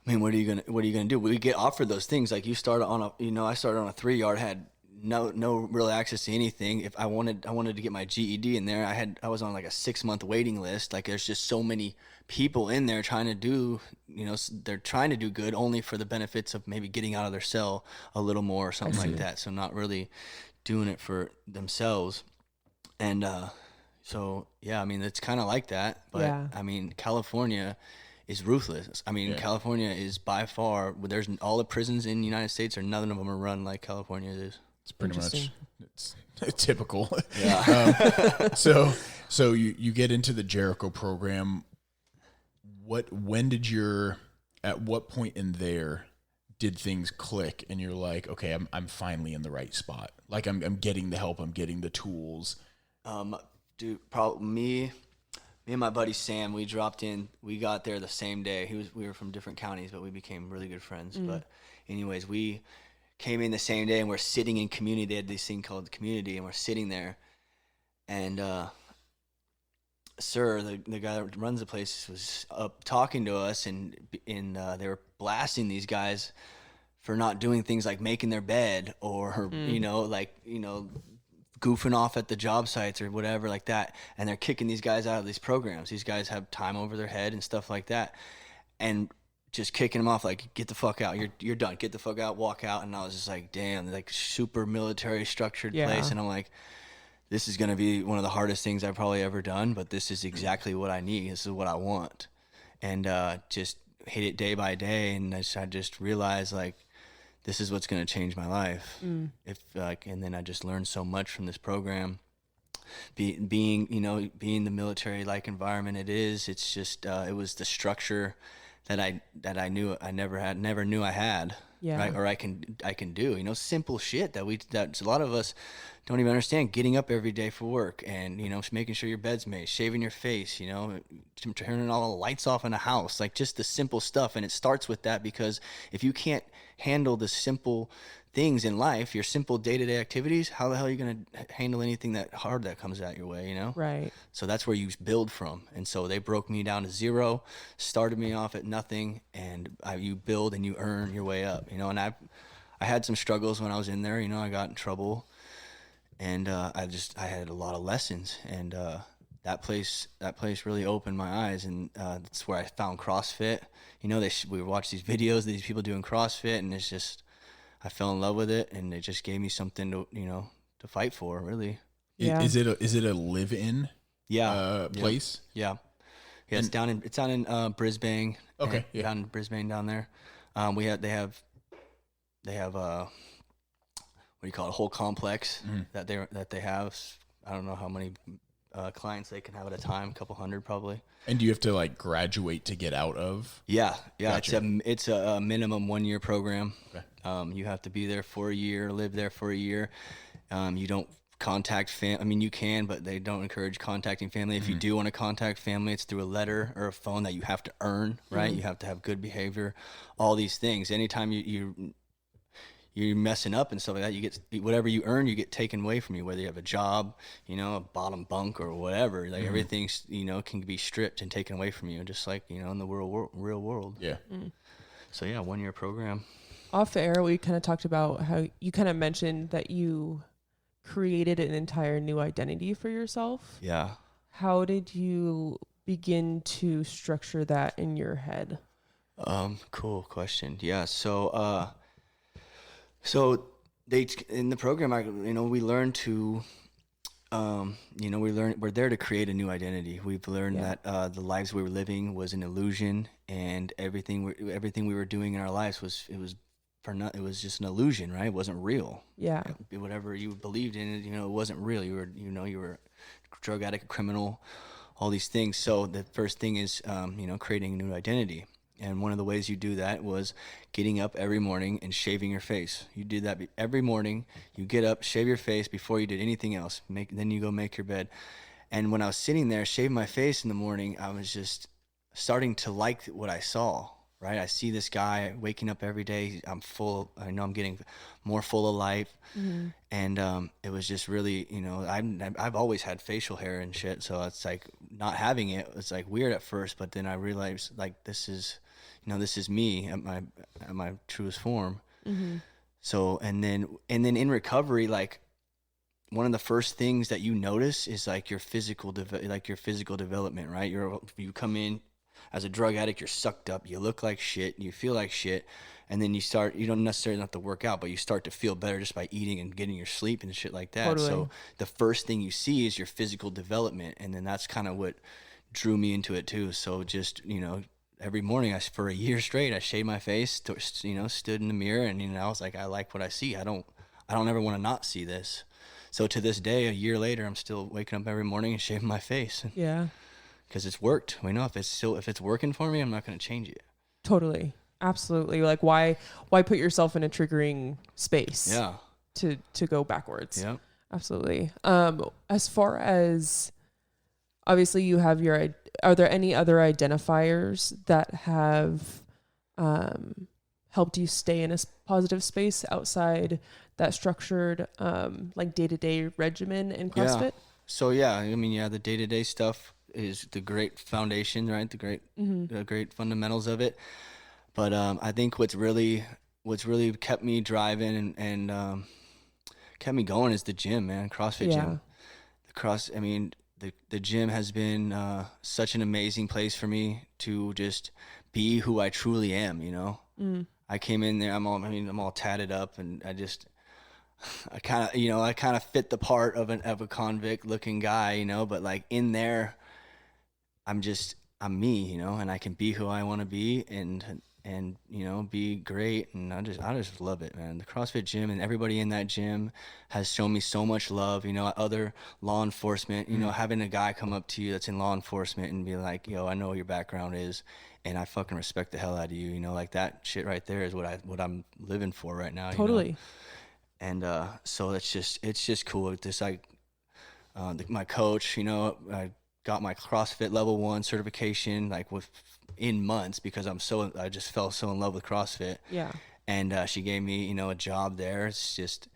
mean, what are you gonna do? We get offered those things. Like you started on I started on a 3-yard, had no real access to anything. If I wanted to get my GED in there, I was on like a 6-month waiting list. Like there's just so many people in there trying to do, they're trying to do good only for the benefits of maybe getting out of their cell a little more or something like that. So not really doing it for themselves. And so yeah, I mean, it's kind of like that, but I mean, California is ruthless. I mean, California is by far, there's all the prisons in the United States, or none of them are run like California is. It's pretty much it's typical. Yeah. So you get into the Jericho program. At what point in there did things click and you're like, okay, I'm finally in the right spot. Like I'm getting the help, I'm getting the tools. Probably me and my buddy Sam, we dropped in. We got there the same day. We were from different counties, but we became really good friends. But anyways, we came in the same day and we're sitting in community. They had this thing called community, and we're sitting there. And the guy that runs the place, was up talking to us, and they were blasting these guys for not doing things like making their bed or goofing off at the job sites or whatever like that. And they're kicking these guys out of these programs. These guys have time over their head and stuff like that, and just kicking them off like, get the fuck out, you're done, get the fuck out, walk out. And I was just like, damn, like super military structured place. And I'm like, this is going to be one of the hardest things I've probably ever done, but this is exactly what I need. This is what I want. And just hit it day by day. And I just realized like, this is what's going to change my life. And then I just learned so much from this program. Being the military like environment it is, it's just it was the structure that I knew I never knew I had. Right? Or I can do, simple shit that a lot of us don't even understand. Getting up every day for work, and making sure your bed's made, shaving your face, turning all the lights off in a house, like just the simple stuff. And it starts with that, because if you can't handle the simple things in life, your simple day-to-day activities, how the hell are you going to handle anything that hard that comes at your way, Right. So that's where you build from. And so they broke me down to 0, started me off at nothing, and you build and you earn your way up, and I had some struggles when I was in there, I got in trouble, and I had a lot of lessons, and that place really opened my eyes, and that's where I found CrossFit. We watched these videos of these people doing CrossFit, and it's just, I fell in love with it, and it just gave me something to fight for, really. Yeah. Is it a live-in place? Yeah. It's down in Brisbane. Okay. Down in Brisbane down there. They have what do you call it? A whole complex that they have. I don't know how many clients they can have at a time, a couple hundred probably. And do you have to like graduate to get out of? Yeah. Gotcha. It's a minimum 1-year program. Okay. You have to be there for a year, live there for a year. You don't contact family. I mean, you can, but they don't encourage contacting family. If you do want to contact family, it's through a letter or a phone that you have to earn, right? You have to have good behavior, all these things. Anytime you're messing up and stuff like that, you get whatever you earn, you get taken away from you, whether you have a job, a bottom bunk or whatever. Like everything's, can be stripped and taken away from you, just like, in the real world. Yeah. So yeah, 1-year program. Off air, we kind of talked about how you kind of mentioned that you created an entire new identity for yourself. Yeah. how did you begin to structure that in your head? Cool question. Yeah. So they in the program, we learn to, we're there to create a new identity. We've learned that the lives we were living was an illusion, and everything we were doing in our lives it was just an illusion, right? It wasn't real. Yeah. Whatever you believed in, it wasn't real. You were a drug addict, a criminal, all these things. So the first thing is, creating a new identity. And one of the ways you do that was getting up every morning and shaving your face. You did that every morning. You get up, shave your face before you did anything else. Then you go make your bed. And when I was sitting there shaving my face in the morning, I was just starting to like what I saw, right? I see this guy waking up every day. I know I'm getting more full of life. Mm-hmm. And it was just really, I've always had facial hair and shit. So it's like not having it, it's like weird at first. But then I realized like this is me at my truest form. Mm-hmm. So, and then in recovery, like one of the first things that you notice is like your physical development, right? You come in as a drug addict, you're sucked up, you look like shit, you feel like shit. And then you don't necessarily have to work out, but you start to feel better just by eating and getting your sleep and shit like that. Totally. So the first thing you see is your physical development. And then that's kind of what drew me into it too. So just, every morning for a year straight, I shaved my face, stood in the mirror, and I was like, I like what I see. I don't ever want to not see this. So to this day, a year later, I'm still waking up every morning and shaving my face. Yeah, because it's worked. If it's working for me, I'm not going to change it. Totally, absolutely. Like why put yourself in a triggering space? Yeah, to go backwards. Yeah, absolutely. As far as obviously you have are there any other identifiers that have helped you stay in a positive space outside that structured like day-to-day regimen in CrossFit? Yeah. So the day-to-day stuff is the great foundation, right? The great fundamentals of it. But I think what's really kept me driving and kept me going is the gym, man. CrossFit gym. The gym has been such an amazing place for me to just be who I truly am, I came in there, I'm all tatted up, and I kind of fit the part of a convict looking guy, but like in there, I'm me, and I can be who I want to be and be great. And I just love it, man. The CrossFit gym and everybody in that gym has shown me so much love. Other law enforcement, having a guy come up to you that's in law enforcement and be like, I know what your background is, and I fucking respect the hell out of you. Like that shit right there is what I'm living for right now. Totally. And so it's just cool. This like my coach, I got my CrossFit level 1 certification like in months because I just fell so in love with CrossFit. Yeah. And she gave me, a job there. It's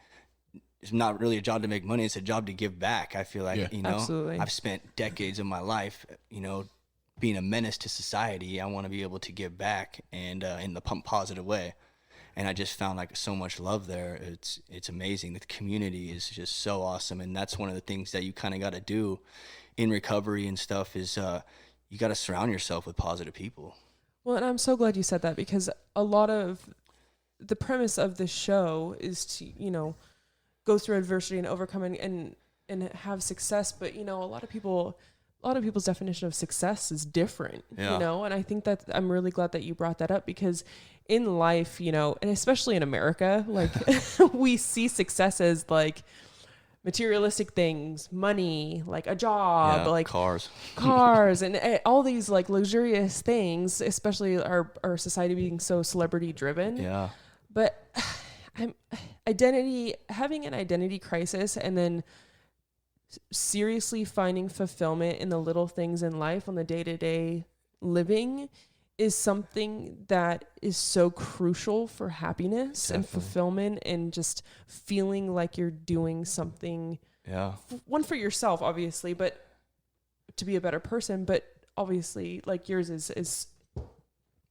not really a job to make money. It's a job to give back. I feel like, Absolutely. I've spent decades of my life, being a menace to society. I want to be able to give back and in the positive way. And I just found like so much love there. It's amazing. The community is just so awesome. And that's one of the things that you kind of got to do in recovery and stuff is you got to surround yourself with positive people. Well, and I'm so glad you said that because a lot of the premise of this show is to, go through adversity and overcome and have success. But, a lot of people's definition of success is different, and I think that I'm really glad that you brought that up because in life, and especially in America, like we see success as like materialistic things, money, like a job, like cars and all these like luxurious things, especially our society being so celebrity driven. Yeah. But having an identity crisis and then seriously finding fulfillment in the little things in life on the day-to-day living is something that is so crucial for happiness and fulfillment and just feeling like you're doing something. Yeah. One for yourself, obviously, but to be a better person, but obviously like yours is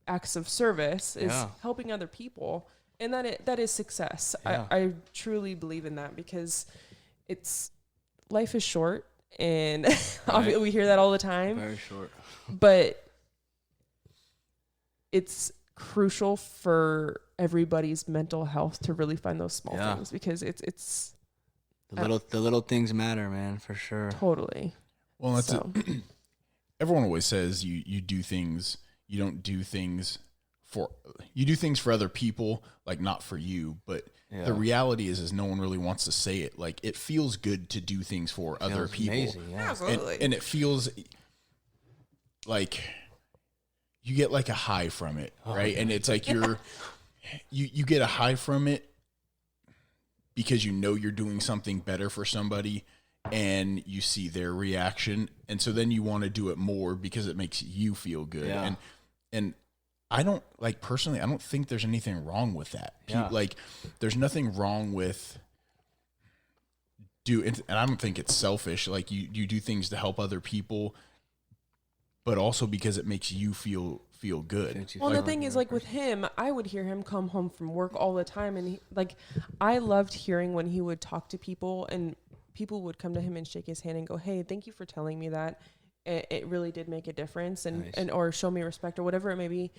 acts of service, is helping other people. And that is success. Yeah. I truly believe in that because life is short And Right. we hear that all the time. Very short. But it's crucial for everybody's mental health to really find those small things, because it's the little things matter, man, for sure. totally. Well, that's So. it. Everyone always says you do things, you don't do things you do things for other people, like not for you. But the reality is no one really wants to say it. Like, it feels good to do things for other people. Amazing, yeah. Absolutely. And it feels like you get like a high from it, right? And it's like you get a high from it because you know you're doing something better for somebody, and you see their reaction, and so then you want to do it more because it makes you feel good. Yeah. And I don't, like, personally, I don't think there's anything wrong with that. Yeah. Like, there's nothing wrong with and I don't think it's selfish. Like, you do things to help other people, but also because it makes you feel good. Well, the thing is, like, with him, I would hear him come home from work all the time, and I loved hearing when he would talk to people, and people would come to him and shake his hand and go, "Hey, thank you for telling me that. It really did make a difference," and or show me respect, or whatever it may be.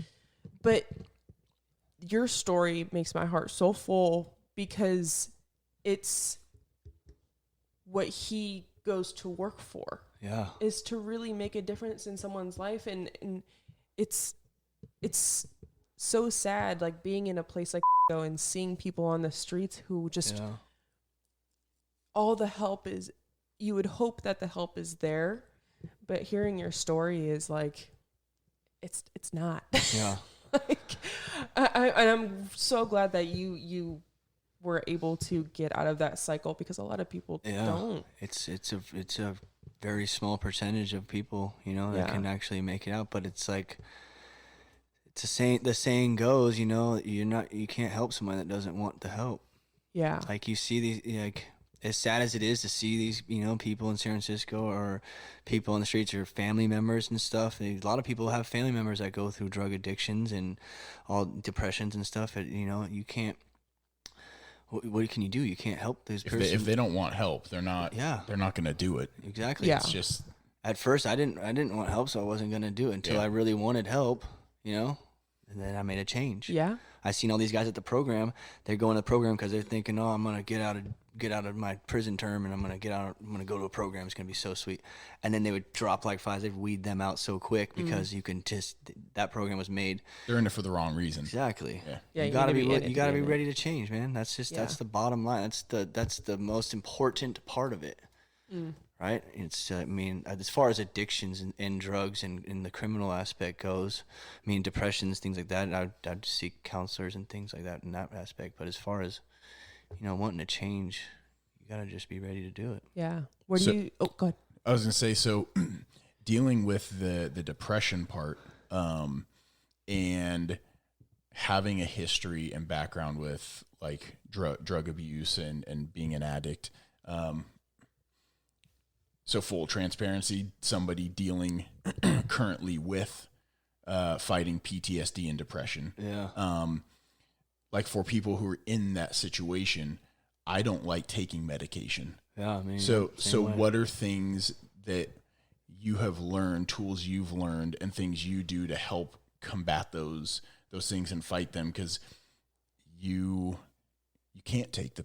But your story makes my heart so full, because it's what he goes to work for. Yeah. Is to really make a difference in someone's life, and it's so sad, like, being in a place like and seeing people on the streets who just all the help is, you would hope that the help is there, but hearing your story is like it's not. Yeah. Like, I'm so glad that you were able to get out of that cycle, because a lot of people don't. It's a very small percentage of people, that can actually make it out. But it's like, the saying goes, you can't help someone that doesn't want the help. Yeah. Like, you see these, like, as sad as it is to see these, people in San Francisco, or people on the streets, or family members and stuff. A lot of people have family members that go through drug addictions and all depressions and stuff. You can't. What can you do? You can't help this person. If they don't want help, they're not. Yeah. They're not going to do it. Exactly. Yeah. It's just. At first, I didn't want help, so I wasn't going to do it until I really wanted help. And then I made a change. Yeah. I seen all these guys at the program. They're going to the program because they're thinking, "Oh, I'm gonna get out of my prison term, and I'm gonna go to a program. It's gonna be so sweet." And then they would drop like flies. They'd weed them out so quick, because you can that program was made. They're in it for the wrong reason. Exactly. Yeah. You gotta be ready to change, man. That's the bottom line. That's the most important part of it. Right? It's as far as addictions and drugs and the criminal aspect goes, depressions, things like that, I'd seek counselors and things like that in that aspect. But as far as wanting to change, you gotta just be ready to do it. Yeah. Go ahead. I was gonna say, so dealing with the depression part, and having a history and background with, like, drug abuse and being an addict. So, full transparency, somebody dealing currently with fighting PTSD and depression. Yeah. Like, for people who are in that situation, I don't like taking medication. Yeah, so what are things that you have learned, tools you've learned, and things you do to help combat those things and fight them? Because you can't take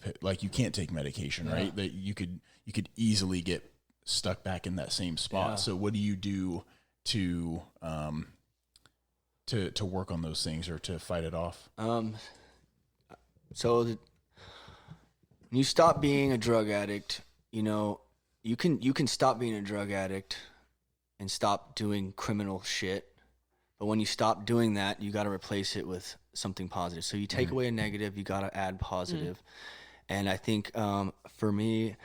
you can't take medication, right? That you could easily get stuck back in that same spot. Yeah. So what do you do to work on those things, or to fight it off? So when you stop being a drug addict, you can stop being a drug addict and stop doing criminal shit. But when you stop doing that, you got to replace it with something positive. So you take away a negative, you got to add positive. And I think for me,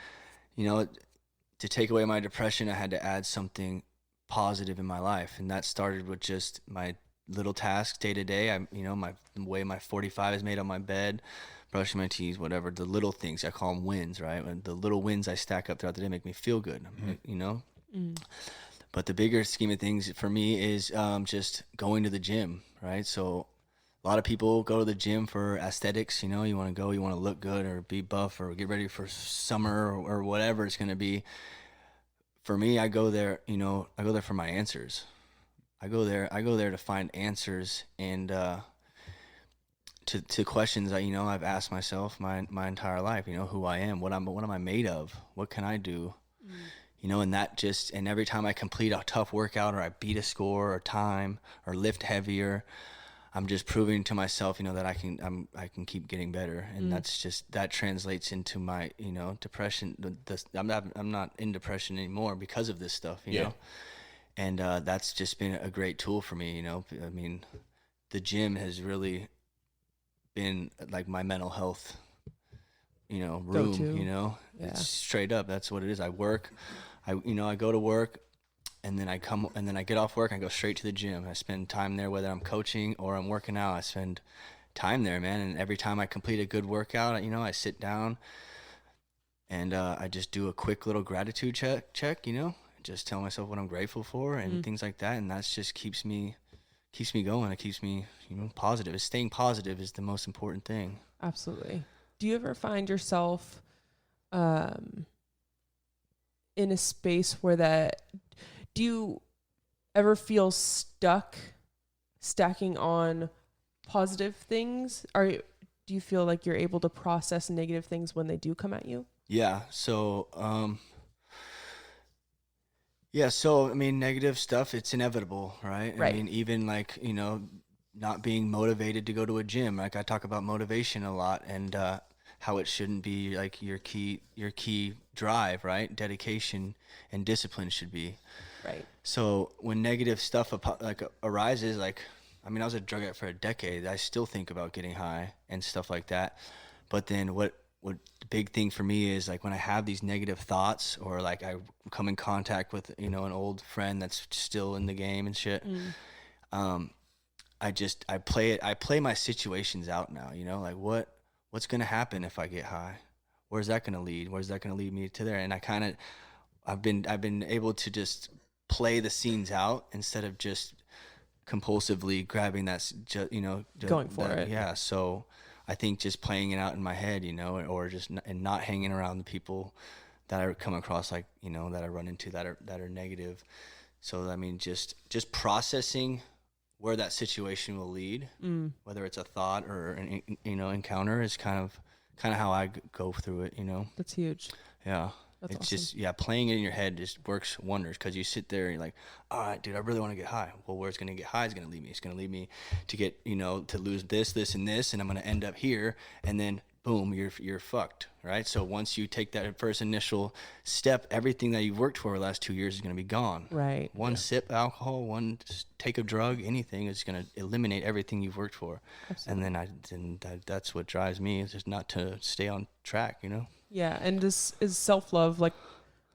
to take away my depression, I had to add something positive in my life. And that started with just my little tasks day to day. The way my 45 is made on my bed, brushing my teeth, whatever, the little things, I call them wins, right? And the little wins I stack up throughout the day make me feel good, But the bigger scheme of things for me is just going to the gym, right? So a lot of people go to the gym for aesthetics, you want to go, you want to look good or be buff or get ready for summer or whatever it's going to be. for me, I go there, I go there for my answers. I go there to find answers and to questions that I've asked myself my entire life. Who I am, what am I made of, what can I do, and every time I complete a tough workout or I beat a score or time or lift heavier, I'm just proving to myself, that I can keep getting better, and that translates into my depression. I'm not in depression anymore because of this stuff, know. And that's just been a great tool for me, I mean, the gym has really been like my mental health, room, Go-to. Yeah. It's straight up. That's what it is. I go to work and then I get off work and I go straight to the gym. I spend time there, whether I'm coaching or I'm working out. I spend time there, man. And every time I complete a good workout, I sit down and I just do a quick little gratitude check, just tell myself what I'm grateful for and things like that. And that's just keeps me going. It keeps me, positive. Staying positive is the most important thing. Absolutely. Do you ever find yourself in a space where do you ever feel stuck stacking on positive things? Do you feel like you're able to process negative things when they do come at you? Yeah. So, I mean, negative stuff, it's inevitable, right? Right. I mean, even like, not being motivated to go to a gym. Like I talk about motivation a lot and how it shouldn't be like your key drive, right? Dedication and discipline should be. Right. So when negative stuff arises, like, I mean, I was a drug addict for a decade. I still think about getting high and stuff like that. But then what the big thing for me is like when I have these negative thoughts or like I come in contact with, an old friend that's still in the game and shit. I play my situations out now, like what's going to happen if I get high? Where's that going to lead? Where's that going to lead me to there? And I've been able to just play the scenes out instead of just compulsively grabbing going for it. Yeah. So I think just playing it out in my head, or just and not hanging around the people that I come across, like, that I run into that are negative. So, I mean, just processing where that situation will lead, whether it's a thought or an encounter, is kind of how I go through it. That's huge. Yeah. That's it's awesome. just playing it in your head just works wonders, because you sit there and you're like, all right, dude, I really want to get high. Well, where it's going to get high is going to lead me. It's going to lead me to get, to lose this and this, and I'm going to end up here, and then boom, you're fucked, right? So once you take that first initial step, everything that you've worked for the last 2 years is going to be gone. Right. One sip of alcohol, one take of drug, anything is going to eliminate everything you've worked for. Absolutely. And then that's what drives me, is just not to stay on track, Yeah, and is self-love like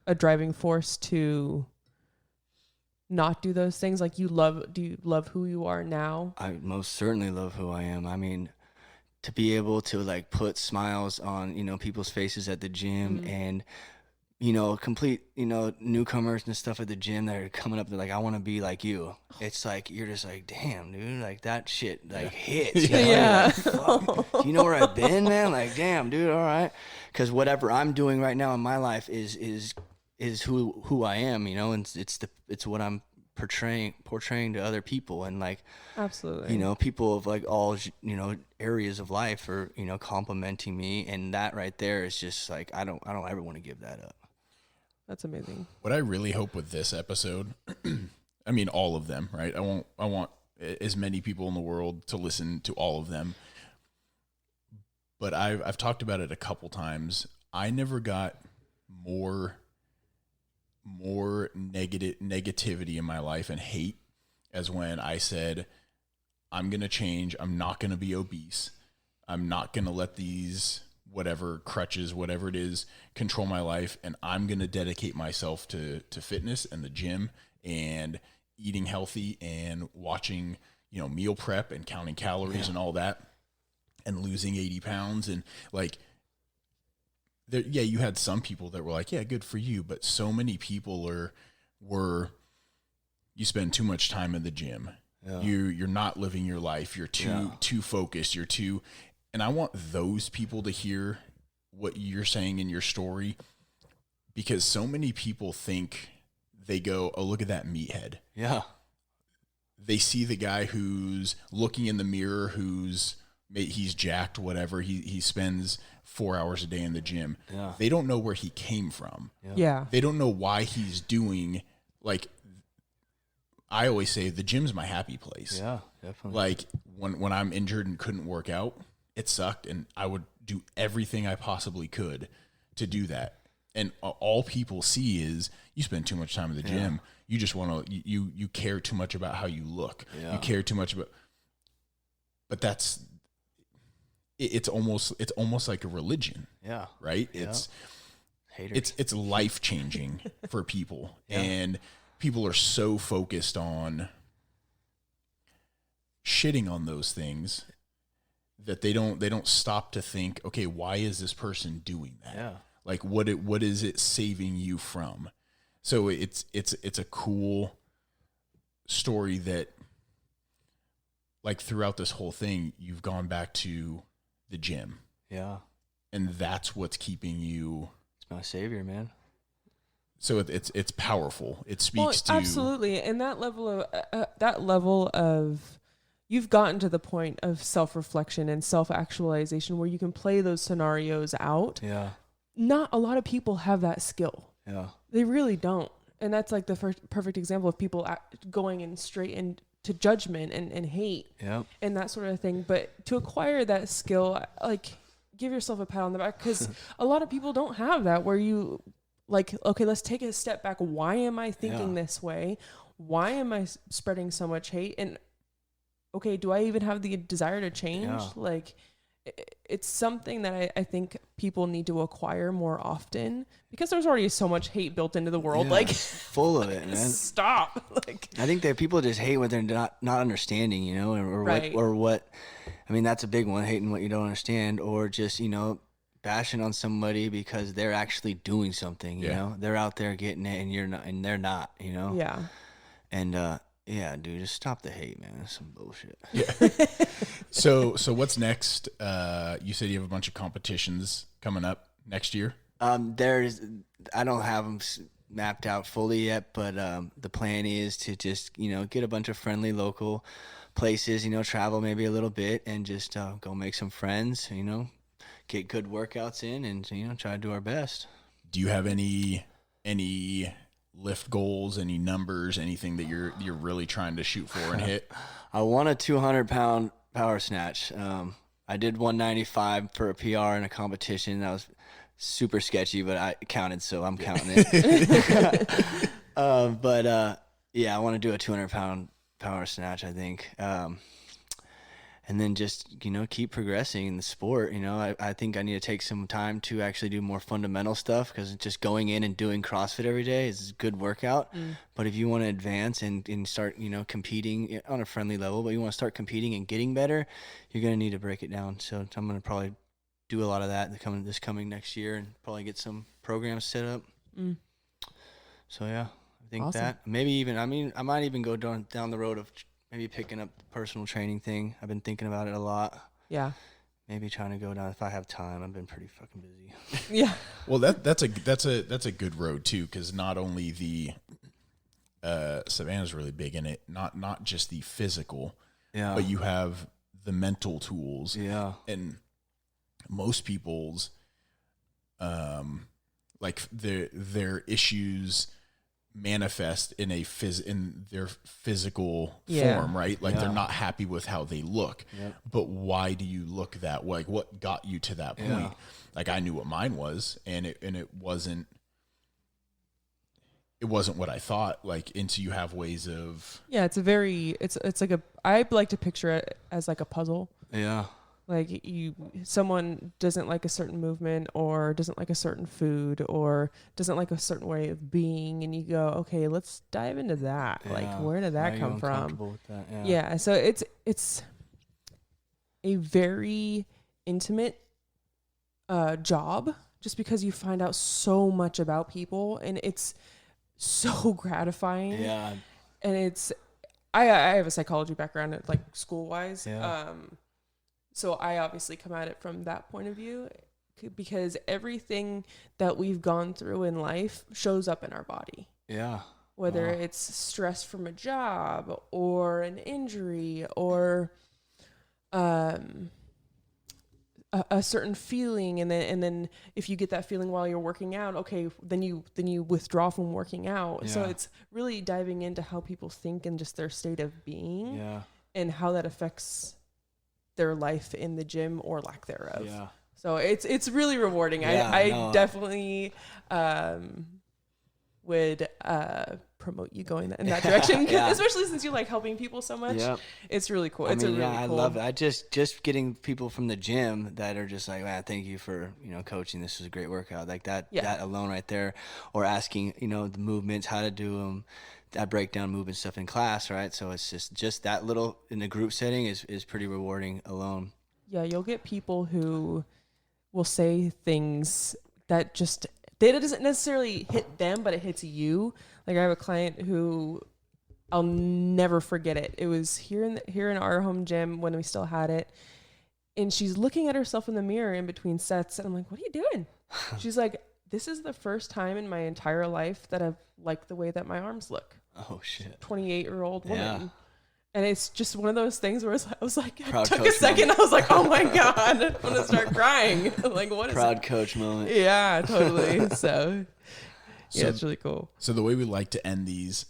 a driving force to not do those things? Like do you love who you are now? I most certainly love who I am. I mean, to be able to like put smiles on, people's faces at the gym and, complete, newcomers and stuff at the gym that are coming up, they're like, I want to be like you. It's like, you're just like, damn, dude, like that shit like hits. Yeah. Like, fuck, do you know where I've been, man? Like, damn, dude, all right. Because whatever I'm doing right now in my life is who I am, and it's what I'm portraying to other people, and like, absolutely, people of like all areas of life are complimenting me, and that right there is just like, I don't ever want to give that up. That's amazing. What I really hope with this episode, I mean, all of them, right? I want as many people in the world to listen to all of them, but I've talked about it a couple times. I never got more negativity in my life and hate as when I said, I'm going to change. I'm not going to be obese. I'm not going to let these whatever crutches, whatever it is, control my life. And I'm going to dedicate myself to fitness and the gym and eating healthy and watching, meal prep and counting calories and all that, and losing 80 pounds. And like, you had some people that were like, yeah, good for you. But so many people were you spend too much time in the gym. Yeah. You're not living your life. You're too focused. And I want those people to hear what you're saying in your story, because so many people think they go, oh, look at that meathead. Yeah. They see the guy who's looking in the mirror, he's jacked, whatever. He spends 4 hours a day in the gym. Yeah. They don't know where he came from. Yeah. They don't know why he's doing, like, I always say the gym's my happy place. Yeah, definitely. Like when I'm injured and couldn't work out, it sucked, and I would do everything I possibly could to do that. And all people see is you spend too much time in the gym. You just want to, you care too much about how you look. You care too much about, but it's almost like a religion. Yeah. Right. Yeah. Haters. It's life changing for people. And people are so focused on shitting on those things that they don't stop to think, okay, why is this person doing that? Yeah. Like what is it saving you from? So it's a cool story that, like, throughout this whole thing, you've gone back to the gym. Yeah. And that's what's keeping you. It's my savior, man. So it's powerful. It speaks to absolutely, and that level of you've gotten to the point of self-reflection and self-actualization where you can play those scenarios out. Yeah. Not a lot of people have that skill. Yeah. They really don't. And that's like the first perfect example of people going in straight into judgment and hate and that sort of thing. But to acquire that skill, like, give yourself a pat on the back, because a lot of people don't have that, where you like, okay, let's take a step back. Why am I thinking this way? Why am I spreading so much hate? And okay, do I even have the desire to change? Yeah. Like, it's something that I think people need to acquire more often, because there's already so much hate built into the world. Like, full of it, man. Stop. Like, I think that people just hate what they're not understanding, you know, or what. I mean, that's a big one, hating what you don't understand, or just, you know, bashing on somebody because they're actually doing something. You know, they're out there getting it, and you're not, and they're not. You know. Yeah. And yeah, dude, just stop the hate, man. That's some bullshit. Yeah. So what's next? You said you have a bunch of competitions coming up next year. I don't have them mapped out fully yet, but the plan is to just, you know, get a bunch of friendly local places, you know, travel maybe a little bit, and just go make some friends, you know, get good workouts in, and, you know, try to do our best. Do you have any lift goals, any numbers, anything that you're really trying to shoot for and hit? I won a 200-pound power snatch. I did 195 for a PR in a competition. That was super sketchy, but I counted, so I'm counting it. Yeah, I want to do a 200-pound power snatch, I think. And then just, you know, keep progressing in the sport. You know, I think I need to take some time to actually do more fundamental stuff, because just going in and doing CrossFit every day is a good workout. But if you want to advance and start, you know, competing on a friendly level, but you want to start competing and getting better, you're going to need to break it down. So I'm going to probably do a lot of that this coming next year, and probably get some programs set up. So yeah, I think that maybe even, I mean, I might even go down the road of maybe picking up the personal training thing. I've been thinking about it a lot. Yeah. Maybe trying to go down if I have time. I've been pretty fucking busy. Yeah. Well, that's a good road too, because not only the Savannah's really big in it, not just the physical, but you have the mental tools. Yeah. And most people's like their issues manifest in their physical form, right? Like they're not happy with how they look. But why do you look that way? Like, what got you to that point? Like, I knew what mine was, and it wasn't what I thought. Like, until you have ways of it's like I like to picture it as like a puzzle. Yeah. Like, someone doesn't like a certain movement, or doesn't like a certain food, or doesn't like a certain way of being, and you go, okay, let's dive into that. Like, where did that come from? With that? Yeah. So it's a very intimate job, just because you find out so much about people, and it's so gratifying. Yeah. And I have a psychology background, like, school wise. Yeah. So I obviously come at it from that point of view, because everything that we've gone through in life shows up in our body. Yeah. whether it's stress from a job or an injury or a certain feeling, and then if you get that feeling while you're working out, okay, then you withdraw from working out. So it's really diving into how people think and just their state of being, and how that affects their life in the gym or lack thereof. So it's really rewarding. I definitely would promote you going in that direction, especially since you like helping people so much. It's really cool. It's really cool. I love it. I just getting people from the gym that are just like, man, thank you for, coaching. This was a great workout. Like that alone right there, or asking, the movements, how to do them. I break down movement stuff in class, right? So it's just that little in the group setting is pretty rewarding alone. Yeah, you'll get people who will say things that just, data doesn't necessarily hit them, but it hits you. Like I have a client who I'll never forget it. It was here in our home gym when we still had it. And she's looking at herself in the mirror in between sets. And I'm like, what are you doing? She's like, this is the first time in my entire life that I've liked the way that my arms look. Oh, shit. 28-year-old woman. Yeah. And it's just one of those things where I was like, I took a second. Moment. I was like, oh my God, I'm going to start crying. Like, what is Proud coach moment. Yeah, totally. So it's really cool. So the way we like to end these,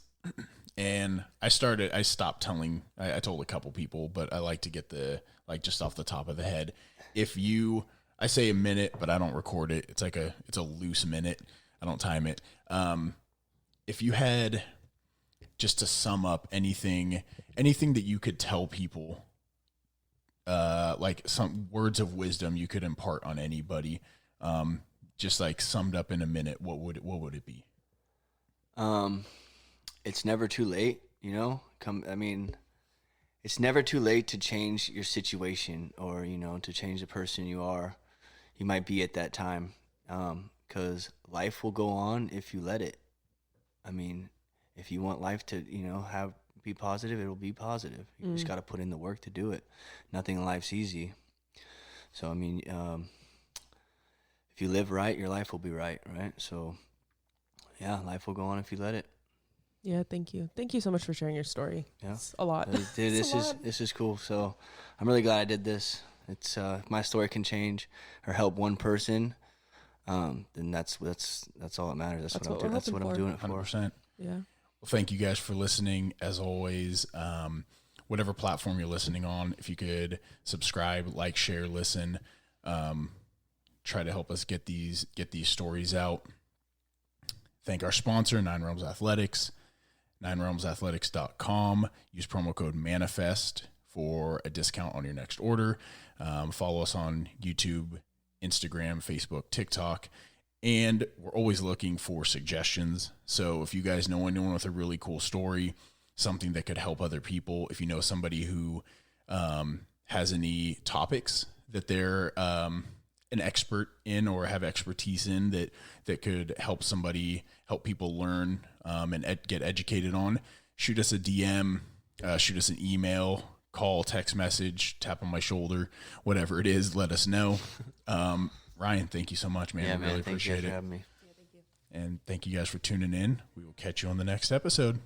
and I stopped telling, I told a couple people, but I like to get just off the top of the head. I say a minute, but I don't record it. It's it's a loose minute. I don't time it. If you had, just to sum up anything that you could tell people, like some words of wisdom you could impart on anybody, just like summed up in a minute, what would it be? It's never too late, it's never too late to change your situation or, to change the person you might be at that time. 'Cause life will go on if you let it. If you want life to, be positive, it'll be positive. You just got to put in the work to do it. Nothing in life's easy. So, if you live right, your life will be right? So, yeah, life will go on if you let it. Yeah, thank you. Thank you so much for sharing your story. Yeah. It's a lot. Dude, this is cool. So, I'm really glad I did this. It's my story can change or help one person. Then that's all that matters. That's what I'm doing. That's what I'm doing it for. 100%. Yeah. Well, thank you guys for listening. As always, whatever platform you're listening on, if you could subscribe, like, share, listen, try to help us get these stories out. Thank our sponsor, Nine Realms Athletics, ninerealmsathletics.com. Use promo code MANIFEST for a discount on your next order. Follow us on YouTube, Instagram, Facebook, TikTok. And we're always looking for suggestions. So if you guys know anyone with a really cool story, something that could help other people, if you know somebody who has any topics that they're an expert in or have expertise in that could help people learn and get educated on, shoot us a DM, shoot us an email, call, text message, tap on my shoulder, whatever it is, let us know. Ryan, thank you so much, man. Yeah, I really appreciate it. Thank you for having me. Yeah, thank you. And thank you guys for tuning in. We will catch you on the next episode.